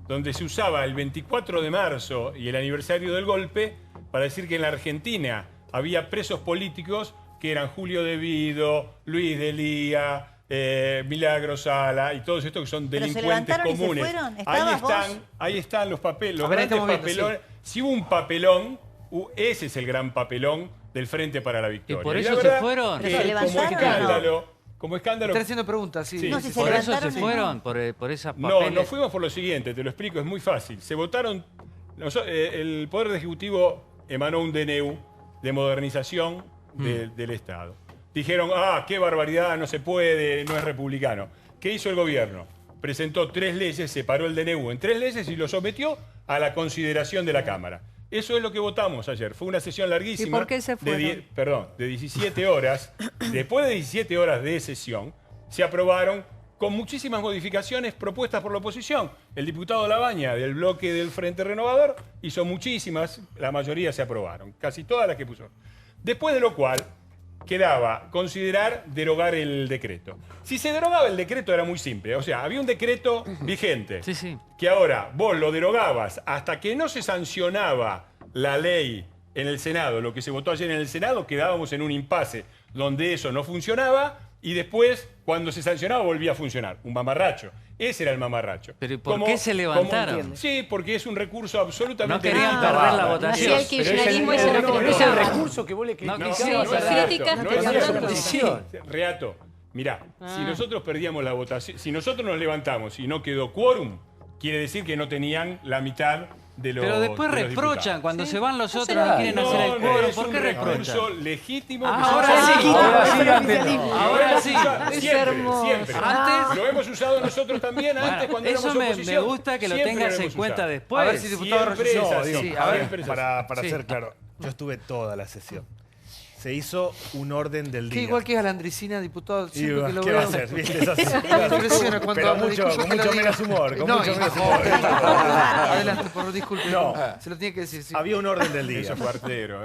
donde se usaba el 24 de marzo y el aniversario del golpe para decir que en la Argentina había presos políticos que eran Julio De Vido, Luis de Lía, Milagro Sala y todos estos que son delincuentes comunes. Ahí están los papeles, los grandes papelones. Si hubo un papelón, ese es el gran papelón del Frente para la Victoria. ¿Y por eso se fueron? Como escándalo. Está haciendo preguntas, sí. No, ¿por eso se fueron? ¿Por esa papeles? No, nos fuimos por lo siguiente, te lo explico, es muy fácil. Se votaron, el Poder Ejecutivo emanó un DNU de modernización del Estado. Dijeron, qué barbaridad, no se puede, no es republicano. ¿Qué hizo el gobierno? Presentó 3 leyes, separó el DNU en 3 leyes y lo sometió a la consideración de la Cámara. Eso es lo que votamos ayer. Fue una sesión larguísima. ¿Y por qué se fueron? De 17 horas. Después de 17 horas de sesión, se aprobaron con muchísimas modificaciones propuestas por la oposición. El diputado Labaña, del bloque del Frente Renovador, hizo muchísimas, la mayoría se aprobaron, casi todas las que puso. Después de lo cual, quedaba considerar derogar el decreto. Si se derogaba el decreto era muy simple, o sea, había un decreto vigente, que ahora vos lo derogabas hasta que no se sancionaba la ley en el Senado, lo que se votó ayer en el Senado, quedábamos en un impasse donde eso no funcionaba y después, cuando se sancionaba, volvía a funcionar. Un mamarracho. Ese era el mamarracho. ¿Pero por qué se levantaron? Sí, porque es un recurso absolutamente... No querían perder la votación. Así el kirchnerismo es el recurso que vos le Reato, mirá, si nosotros perdíamos la votación, si nosotros nos levantamos y no quedó quórum, quiere decir que no tenían la mitad de los Pero después reprochan, cuando se van los otros no quieren hacer el quórum. ¿Por qué reprochan? Es un recurso legítimo. Ahora sí. Siempre. Antes lo hemos usado nosotros también antes cuando éramos oposición. Eso me gusta que lo tengas en cuenta después. A ver si diputado para ser claro, yo estuve toda la sesión. Se hizo un orden del día. Que igual que es Alandricina, diputado, siempre que lo ¿qué veo. va a hacer? ¿Viste? Es así. Me impresiona cuando Pero habla, con mucho menos humor. Adelante, disculpe. No. Se lo tiene que decir. Sí. Había un orden del día. Eso fue artero.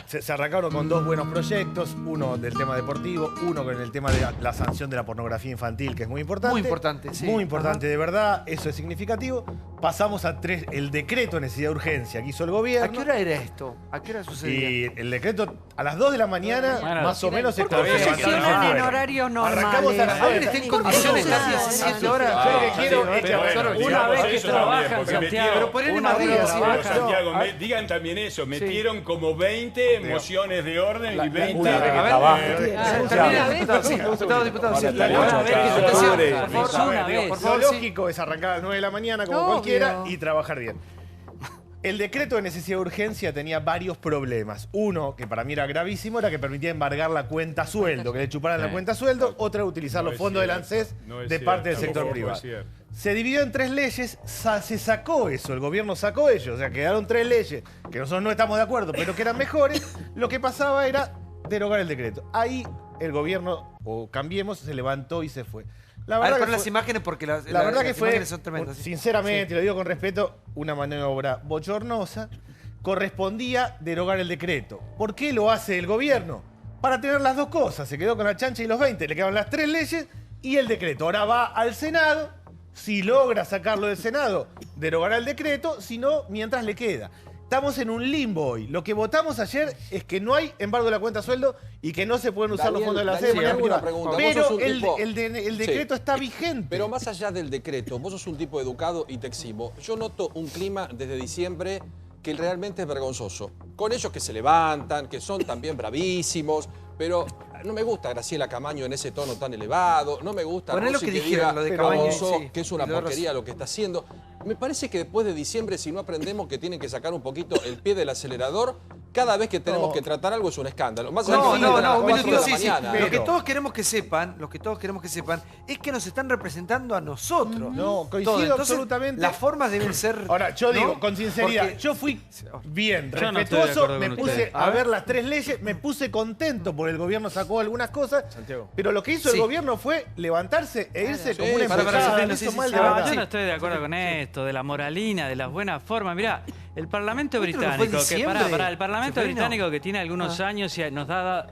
Se arrancaron con 2 buenos proyectos. Uno del tema deportivo, uno con el tema de la sanción de la pornografía infantil, que es muy importante. Muy importante, sí. Muy importante, de verdad. Eso es significativo. Pasamos a 3, el decreto de necesidad de urgencia que hizo el gobierno. ¿A qué hora era esto? ¿A qué hora sucedía? Y el decreto A las 2 de la mañana, más o menos, ¿Por qué se sesionan en horarios normales? Arrancamos a las 2. ¿Alguien está en condiciones de estar 17 horas? Yo lo que quiero es que una vez que trabajan, Santiago, pero ponen una más vez días. que trabajan, Santiago, digan también eso, metieron como 20 mociones de orden y 20... Una vez que trabajan. Lo lógico es arrancar a las 9 de la mañana como cualquiera y trabajar bien. El decreto de necesidad de urgencia tenía varios problemas. Uno, que para mí era gravísimo, era que permitía embargar la cuenta sueldo, que le chuparan la cuenta sueldo. Otra, utilizar los fondos del ANSES de parte del sector privado. Se dividió en 3 leyes, se sacó eso, el gobierno sacó ello. O sea, quedaron 3 leyes que nosotros no estamos de acuerdo, pero que eran mejores. Lo que pasaba era derogar el decreto. Ahí el gobierno, o Cambiemos, se levantó y se fue. La verdad que las imágenes porque las verdad que fue, son tremendas. Sinceramente, lo digo con respeto, una maniobra bochornosa. Correspondía derogar el decreto. ¿Por qué lo hace el gobierno? Para tener las dos cosas. Se quedó con la chancha y los 20. Le quedaban las 3 leyes y el decreto. Ahora va al Senado. Si logra sacarlo del Senado, derogará el decreto. Si no, mientras le queda. Estamos en un limbo hoy. Lo que votamos ayer es que no hay embargo de la cuenta sueldo y que no se pueden usar los fondos de la sede de manera privada. Pero el decreto está vigente. Pero más allá del decreto, vos sos un tipo educado y te eximo. Yo noto un clima desde diciembre que realmente es vergonzoso. Con ellos que se levantan, que son también bravísimos, pero no me gusta Graciela Camaño en ese tono tan elevado, no me gusta Rossi que diga lo de Camaño, que es una porquería lo que está haciendo. Me parece que después de diciembre, si no aprendemos que tienen que sacar un poquito el pie del acelerador, cada vez que tenemos que tratar algo es un escándalo. Más allá que un minutito, sí. Lo que todos queremos que sepan, es que nos están representando a nosotros. No, coincido Entonces, absolutamente. Las formas deben ser... Ahora, yo digo, con sinceridad, Porque... yo fui bien, yo respetuoso, no me puse a ver las 3 leyes, me puse contento porque el gobierno sacó algunas cosas, pero lo que hizo el gobierno fue levantarse e irse como una embajada. Yo no estoy de acuerdo con esto, de la moralina, de las buenas formas. Mirá, el Parlamento británico, el Parlamento británico que tiene algunos años y nos ha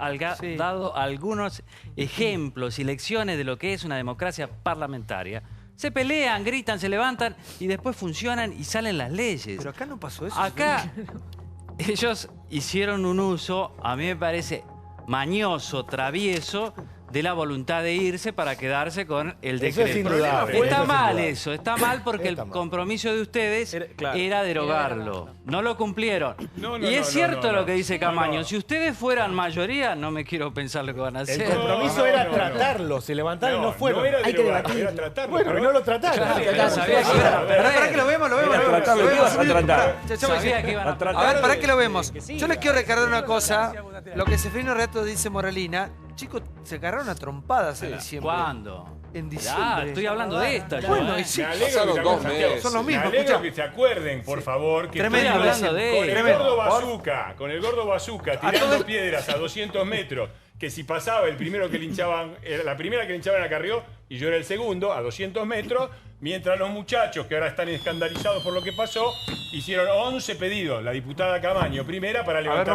dado algunos ejemplos y lecciones de lo que es una democracia parlamentaria. Se pelean, gritan, se levantan y después funcionan y salen las leyes. Pero acá no pasó eso. Acá ellos hicieron un uso, a mí me parece mañoso, travieso, de la voluntad de irse para quedarse con el decreto. Está mal eso, está mal porque el compromiso de ustedes era derogarlo. No lo cumplieron. Y es cierto lo que dice Camaño. Si ustedes fueran mayoría, no me quiero pensar lo que van a hacer. El compromiso era tratarlo, se levantaron y no fueron. No era derogarlo, era tratarlo. Bueno, no lo trataron. Para que lo vemos, Sabía que iban a tratar. A ver, para que lo vemos. Yo les quiero recordar una cosa. Lo que Seferino Reato dice Moralina. Chicos, se agarraron a trompadas en diciembre. ¿Cuándo? En diciembre. Estoy hablando de esta. Bueno, y sí. Me alegro son los mismos. Me alegro que se acuerden, por favor, que tremendo, con el gordo bazooka tirando piedras a 200 metros, que si pasaba el primero que linchaban, era la primera que linchaban a Carrió y yo era el segundo a 200 metros, mientras los muchachos que ahora están escandalizados por lo que pasó, hicieron 11 pedidos, la diputada Camaño primera para levantar la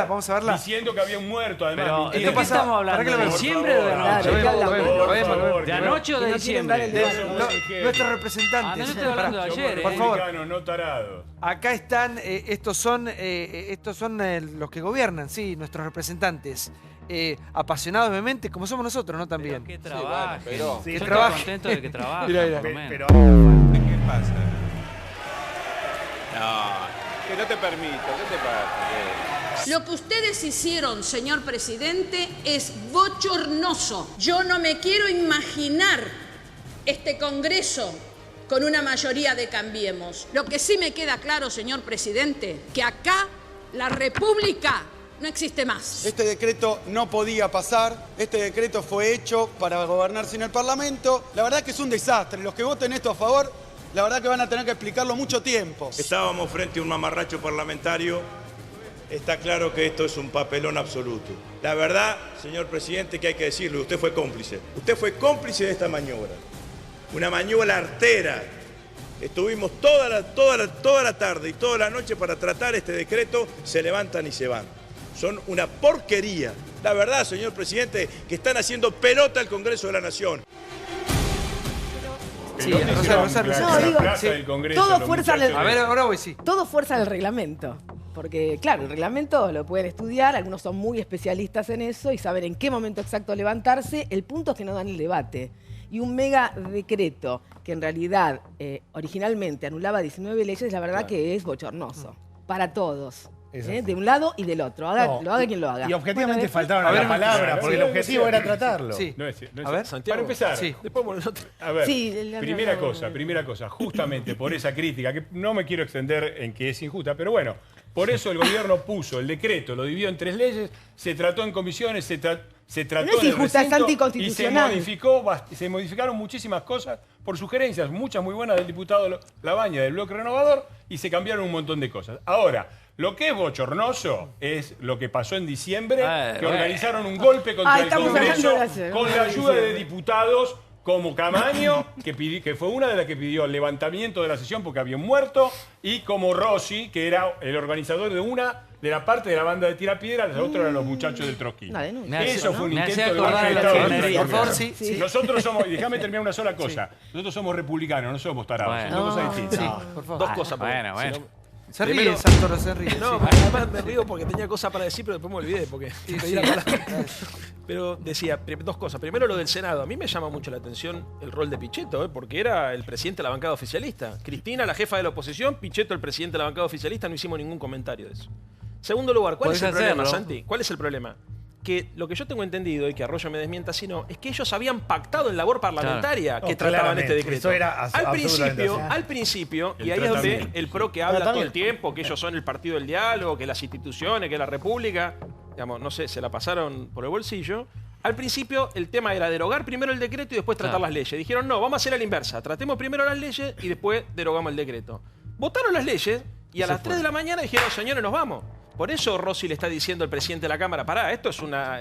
vamos a verla. Diciendo que había un muerto, además. Pero, ¿de qué estamos hablando? ¿De diciembre o de anoche? ¿De anoche o de diciembre? Nuestros representantes. No estoy hablando de ayer. Por favor. No tarados. Acá están, estos son los que gobiernan, sí, nuestros representantes. Apasionados obviamente, como somos nosotros, ¿no? También. Que trabajen. Yo estoy contento de que trabajen. ¿Qué pasa? No, que no te permito. ¿Qué te pasa? Lo que ustedes hicieron, señor presidente, es bochornoso. Yo no me quiero imaginar este Congreso con una mayoría de Cambiemos. Lo que sí me queda claro, señor presidente, que acá la República no existe más. Este decreto no podía pasar, este decreto fue hecho para gobernar sin el Parlamento. La verdad que es un desastre. Los que voten esto a favor, la verdad que van a tener que explicarlo mucho tiempo. Estábamos frente a un mamarracho parlamentario. Está claro que esto es un papelón absoluto. La verdad, señor presidente, que hay que decirlo, usted fue cómplice. Usted fue cómplice de esta maniobra. Una maniobra artera. Estuvimos toda la tarde y toda la noche para tratar este decreto, se levantan y se van. Son una porquería. La verdad, señor presidente, que están haciendo pelota al Congreso de la Nación. Todo fuerza del reglamento. Porque, claro, el reglamento lo pueden estudiar, algunos son muy especialistas en eso y saben en qué momento exacto levantarse. El punto es que no dan el debate. Y un mega decreto que en realidad originalmente anulaba 19 leyes, la verdad que es bochornoso. Para todos. De un lado y del otro. Lo haga quien lo haga. Y objetivamente Bueno, faltaron a la palabra, porque el objetivo era tratarlo. Sí. No es, A ver, Santiago. Para empezar, a ver, Sí, primera cosa, justamente por esa crítica, que no me quiero extender en que es injusta, pero bueno, por eso el gobierno puso el decreto, lo dividió en 3 leyes, se trató en comisiones, se trató No es injusta, es anticonstitucional. Y se modificaron muchísimas cosas por sugerencias, muchas muy buenas del diputado Labaña del Bloque Renovador, y se cambiaron un montón de cosas. Ahora, lo que es bochornoso es lo que pasó en diciembre, que organizaron un golpe contra el Congreso con la ayuda de diputados como Camaño, que fue una de las que pidió el levantamiento de la sesión porque había un muerto, y como Rossi, que era el organizador de la parte de la banda de tirapiedra, los otros eran los muchachos del trotskismo. Eso fue un intento de golpe de Estado. Por favor, sí. Nosotros somos, y déjame terminar una sola cosa, nosotros somos republicanos, no somos tarados, son dos cosas distintas. Por favor. Dos cosas. Bueno. Se ríe, Santoro, se ríe. No, además me río porque tenía cosas para decir, pero después me olvidé porque pedí la palabra. Pero decía, 2 cosas. Primero, lo del Senado. A mí me llama mucho la atención el rol de Pichetto, porque era el presidente de la bancada oficialista. Cristina, la jefa de la oposición, Pichetto, el presidente de la bancada oficialista, no hicimos ningún comentario de eso. Segundo lugar, ¿cuál es el problema, Santi? ¿Cuál es el problema? Que lo que yo tengo entendido, y que Arroyo me desmienta si no, es que ellos habían pactado en labor parlamentaria que trataban este decreto. Al principio, y ahí es donde el PRO que habla todo el tiempo, que ellos son el partido del diálogo, que las instituciones, que la república, digamos, no sé, se la pasaron por el bolsillo. Al principio el tema era derogar primero el decreto y después tratar las leyes. Dijeron, no, vamos a hacer a la inversa, tratemos primero las leyes y después derogamos el decreto. Votaron las leyes y a las 3 de la mañana dijeron, señores, nos vamos. Por eso Rossi le está diciendo al presidente de la Cámara, pará, esto es una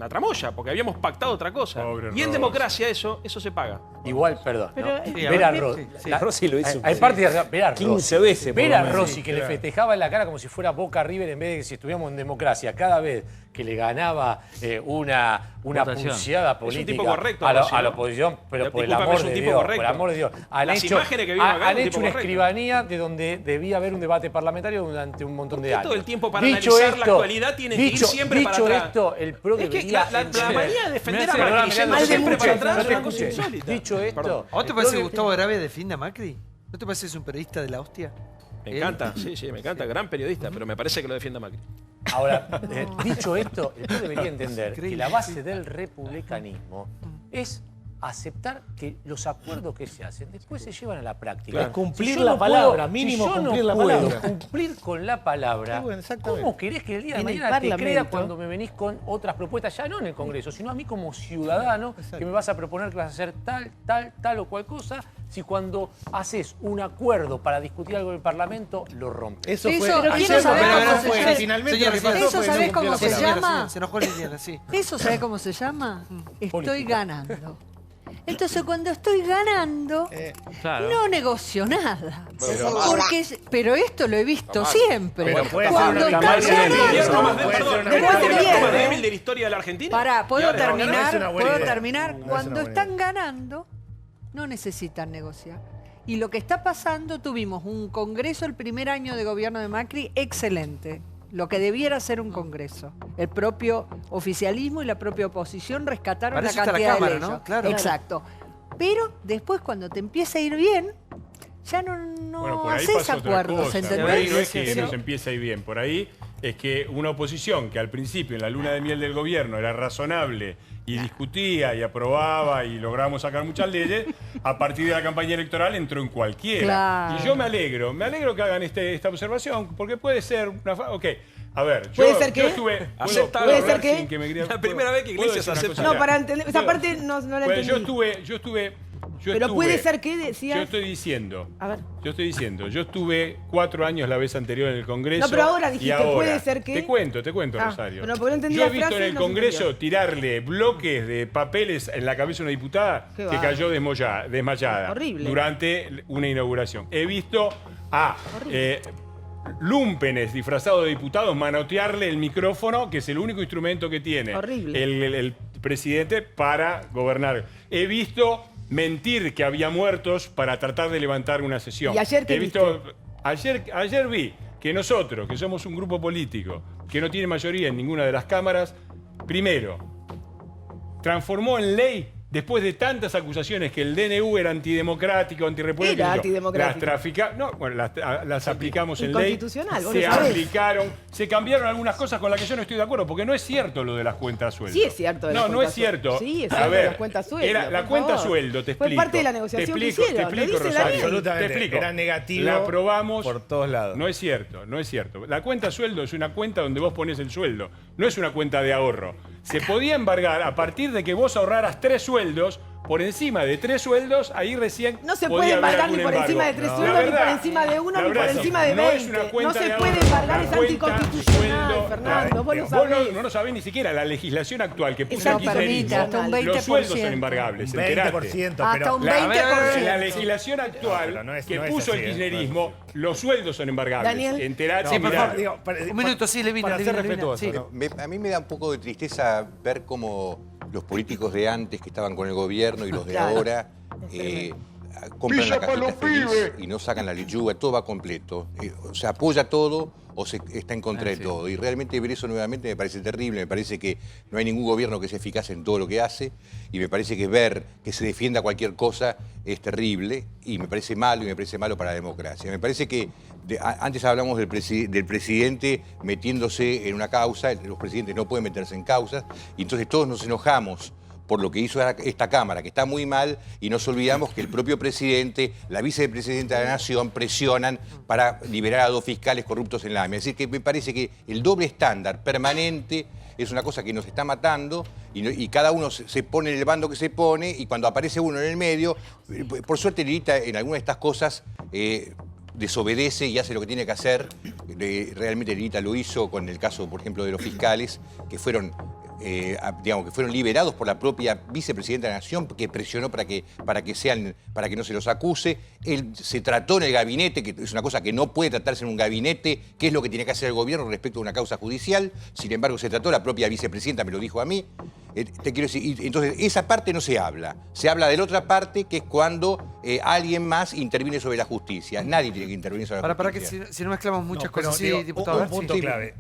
tramoya, porque habíamos pactado otra cosa. Pobre y en democracia eso se paga. Igual, perdón. Pero, ver a Rossi. Rossi lo hizo. Hay parte de ver a 15 veces. Ver a Rossi que le festejaba en la cara como si fuera Boca River en vez de que si estuviéramos en democracia. Cada vez que le ganaba una pulseada política es un tipo correcto, a la oposición, pero por el amor de Dios. Por el amor de Dios. Han hecho una escribanía de donde debía haber un debate parlamentario durante un montón de años. Todo el tiempo para analizar la actualidad tiene que ir siempre para atrás. Dicho esto, el PRO debería... Es que la manía de defender a Macri yendo siempre para atrás es una cosa insólita. Dicho esto... ¿A vos te parece que Gustavo Garavia defiende a Macri? ¿No te parece que es un periodista de la hostia? Me encanta, sí, me encanta. Gran periodista, pero me parece que lo defiende a Macri. Ahora, dicho esto, el PRO debería entender que la base del republicanismo es aceptar que los acuerdos que se hacen después se llevan a la práctica. Es cumplir la palabra, mínimo cumplir la palabra. Si yo no puedo cumplir con la palabra, ¿cómo querés que el día de mañana te crea cuando me venís con otras propuestas? Ya no en el Congreso, sino a mí como ciudadano, que me vas a proponer que vas a hacer tal o cual cosa, si cuando haces un acuerdo para discutir algo en el Parlamento, lo rompes. Eso fue. Eso ¿sabés cómo se llama? Se enojó Liliana, sí. ¿Eso sabés cómo se llama? Estoy ganando. Entonces, cuando estoy ganando, no negocio nada. Pero esto lo he visto siempre. Cuando están ganando... más débil de la historia de la Argentina. Pará, ¿puedo terminar? Cuando están ganando, no necesitan negociar. Y lo que está pasando, tuvimos un congreso el primer año de gobierno de Macri excelente. Lo que debiera ser un congreso. El propio oficialismo y la propia oposición rescataron la cantidad de leyes. ¿No? Claro. Exacto. Pero después, cuando te empieza a ir bien, ya no haces acuerdos, ¿entendés? Por ahí no es que nos empieza a ir bien. Por ahí es que una oposición que al principio, en la luna de miel del gobierno, era razonable y discutía y aprobaba y logramos sacar muchas leyes, a partir de la campaña electoral entró en cualquiera. Claro. Y yo me alegro que hagan esta observación, porque puede ser una... Ok, a ver, ¿Puede ser qué? yo estuve... ¿Puede ser qué? La primera vez que Iglesias acepta. No, para entender... Esa parte no la entendí. Yo estuve... Pero puede ser que decías... Yo estoy diciendo... A ver. Yo estuve 4 años la vez anterior en el Congreso. No, pero ahora dijiste, puede ser que... Te cuento, Rosario. Bueno, porque no entendí yo he la visto frase, en el Congreso tirarle bloques de papeles en la cabeza de una diputada que cayó desmayada Horrible. Durante una inauguración. He visto a lúmpenes disfrazados de diputados manotearle el micrófono, que es el único instrumento que tiene el presidente para gobernar. He visto mentir que había muertos para tratar de levantar una sesión. ¿Y ayer qué Ayer vi que nosotros, que somos un grupo político que no tiene mayoría en ninguna de las cámaras, primero, transformó en ley, después de tantas acusaciones que el DNU era antidemocrático, antirrepublicano. Era antidemocrático. Las aplicamos en ley. Inconstitucional, vos Se lo sabés. aplicaron, se cambiaron algunas cosas con las que yo no estoy de acuerdo, porque no es cierto lo de las cuentas sueldo. Sí es cierto. No es cierto. Sí, es A cierto, ver, las cuentas sueldo. era la por cuenta favor. sueldo, te Fue explico. parte de la negociación que hicieron. Te lo explico, dice la Rosario. ley. Absolutamente. Te explico. Era negativo La aprobamos por todos lados. No es cierto, no es cierto. La cuenta sueldo es una cuenta donde vos pones el sueldo, no es una cuenta de ahorro. Se podía embargar a partir de que vos ahorraras 3 sueldos. Por encima de 3 sueldos, ahí recién No se podía puede haber embargar algún ni por embargo. encima de 3 La sueldos, ni por verdad, encima de 1, la ni por verdad, encima de no 20. es una cuenta No se de puede ahorro, embargar, la es cuenta anticonstitucional, sueldo, Fernando, vos lo vos sabés. no lo sabés ni siquiera. La legislación actual que puso Eso el kirchnerismo, permite hasta un 20%. los sueldos son embargables, Un enterate. 20%, Hasta pero un La 20%. legislación actual pero no es que así, puso el kirchnerismo, los sueldos son embargables. Daniel. Enterate, Sí, por mirá. favor, digo, un minuto, sí, Levina. Para ser Levina, respetuoso, sí. ¿no? A mí me da un poco de tristeza ver cómo los políticos de antes que estaban con el gobierno y los de Claro. ahora compran la cajita feliz y no sacan la lechuga, todo va completo. O se apoya todo o se está en contra de todo. Y realmente ver eso nuevamente me parece terrible, me parece que no hay ningún gobierno que sea eficaz en todo lo que hace y me parece que ver que se defienda cualquier cosa es terrible y me parece malo y me parece malo para la democracia. Me parece que antes hablamos del presidente metiéndose en una causa, los presidentes no pueden meterse en causas y entonces todos nos enojamos por lo que hizo esta Cámara, que está muy mal, y nos olvidamos que el propio presidente, la vicepresidenta de la Nación, presionan para liberar a 2 fiscales corruptos en la AMIA. Es decir, que me parece que el doble estándar permanente es una cosa que nos está matando y cada uno se pone en el bando que se pone y cuando aparece uno en el medio, por suerte Lilita en alguna de estas cosas desobedece y hace lo que tiene que hacer. Realmente Lilita lo hizo con el caso, por ejemplo, de los fiscales que fueron liberados por la propia vicepresidenta de la Nación, que presionó para que no se los acuse. Él se trató en el gabinete, que es una cosa que no puede tratarse en un gabinete, que es lo que tiene que hacer el gobierno respecto a una causa judicial. Sin embargo, se trató, la propia vicepresidenta me lo dijo a mí. Te quiero decir, entonces, esa parte no se habla. Se habla de la otra parte, que es cuando alguien más interviene sobre la justicia. Nadie tiene que intervenir sobre la Para que justicia. si no mezclamos muchas pero, cosas. digo, Sí, diputado. un punto clave.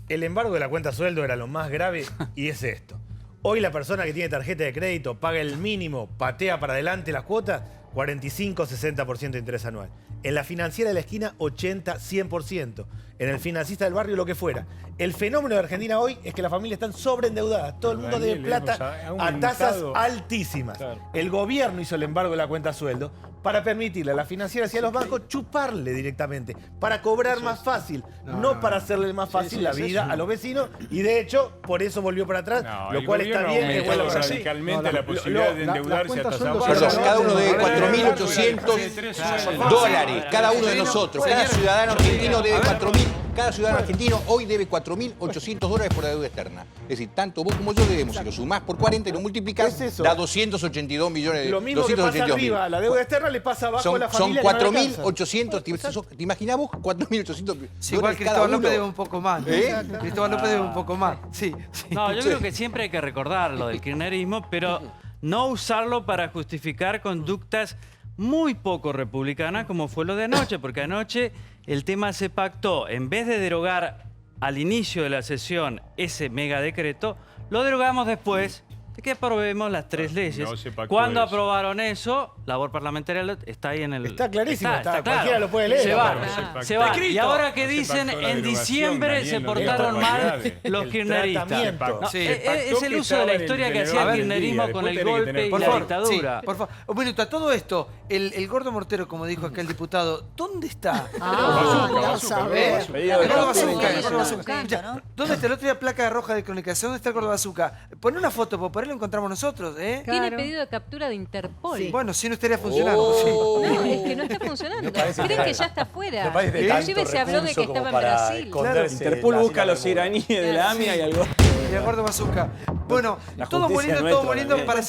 El embargo de la cuenta sueldo era lo más grave y es esto. Hoy la persona que tiene tarjeta de crédito paga el mínimo, patea para adelante las cuotas, 45-60% de interés anual. En la financiera de la esquina, 80-100%. En el financista del barrio, lo que fuera. El fenómeno de Argentina hoy es que las familias están sobreendeudadas. Todo el mundo debe plata a tasas altísimas. El gobierno hizo el embargo de la cuenta sueldo para permitirle a las financieras y a los bancos chuparle directamente, para cobrar más fácil, no para hacerle más fácil la vida a los vecinos. Y de hecho, por eso volvió para atrás, lo cual está bien que vuelva a ser radicalmente la posibilidad de endeudarse a tasa baja. Perdón, cada uno debe 4.800 dólares, cada uno de nosotros, cada ciudadano argentino debe 4.000, cada ciudadano argentino hoy debe 4.800 dólares por la deuda externa. Es decir, tanto vos como yo debemos, si lo sumás por 40 y lo multiplicás, da 282 millones de lo mismo que pasa arriba, la deuda externa le pasa abajo a la familia. Son 4.800, ¿te imaginás vos? 4.800 Sí, igual Cristóbal López debe un poco más. Cristóbal López debe un poco más. Sí. No, yo creo que siempre hay que recordar lo del kirchnerismo, pero no usarlo para justificar conductas muy poco republicanas como fue lo de anoche, porque anoche el tema se pactó, en vez de derogar al inicio de la sesión ese mega decreto, lo derogamos después de que aprobemos las 3 leyes. No se pactó Cuando eso. aprobaron eso, labor parlamentaria está ahí en el... Está clarísimo, claro. cualquiera lo puede leer. Se va, aparte. se va. Está Y escrito. ahora que No se dicen, pactó la en derogación, diciembre Daniel, se no portaron digas mal barbaridades. los El kirchneristas. tratamiento. No, Sí, es el uso de la historia que hacía el kirchnerismo con el golpe y la dictadura. Sí, por favor. Un minuto, a todo esto, el gordo mortero, como dijo acá el diputado, ¿dónde está? No sabés. El gordo Bazooka, el gordo Sí, Bazooka. sí, Ya, ¿no? ¿dónde está? El otro día placa roja de comunicación, ¿dónde está el gordo Bazooka? Pon una foto, porque por ahí lo encontramos nosotros, ¿eh? Tiene pedido de captura de Interpol. Bueno, si no estaría funcionando. No, es que no está funcionando. Creen que ya está afuera. No parece Inclusive tanto se habló de que recurso como estaba en para Brasil. esconderse Interpol la busca a los China iraníes de la AMIA y algo. Y el gordo Bazooka. Bueno, La todo muy justicia lindo, nuestra todo muy lindo. también. Para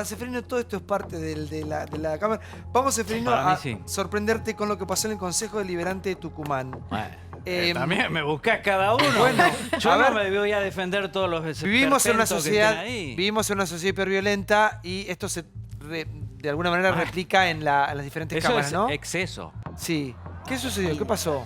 Seferino todo esto es parte de la Cámara. Vamos, Seferino, Para mí a sí. sorprenderte con lo que pasó en el Consejo Deliberante de Tucumán. También me buscás cada uno. Bueno, yo a no ver, me voy a defender todos los vivimos en una esperpentos que sociedad, estén ahí. vivimos en una sociedad hiperviolenta y esto se de alguna manera replica en las diferentes Eso cámaras, es ¿no? exceso. Sí. ¿Qué sucedió? ¿Qué pasó?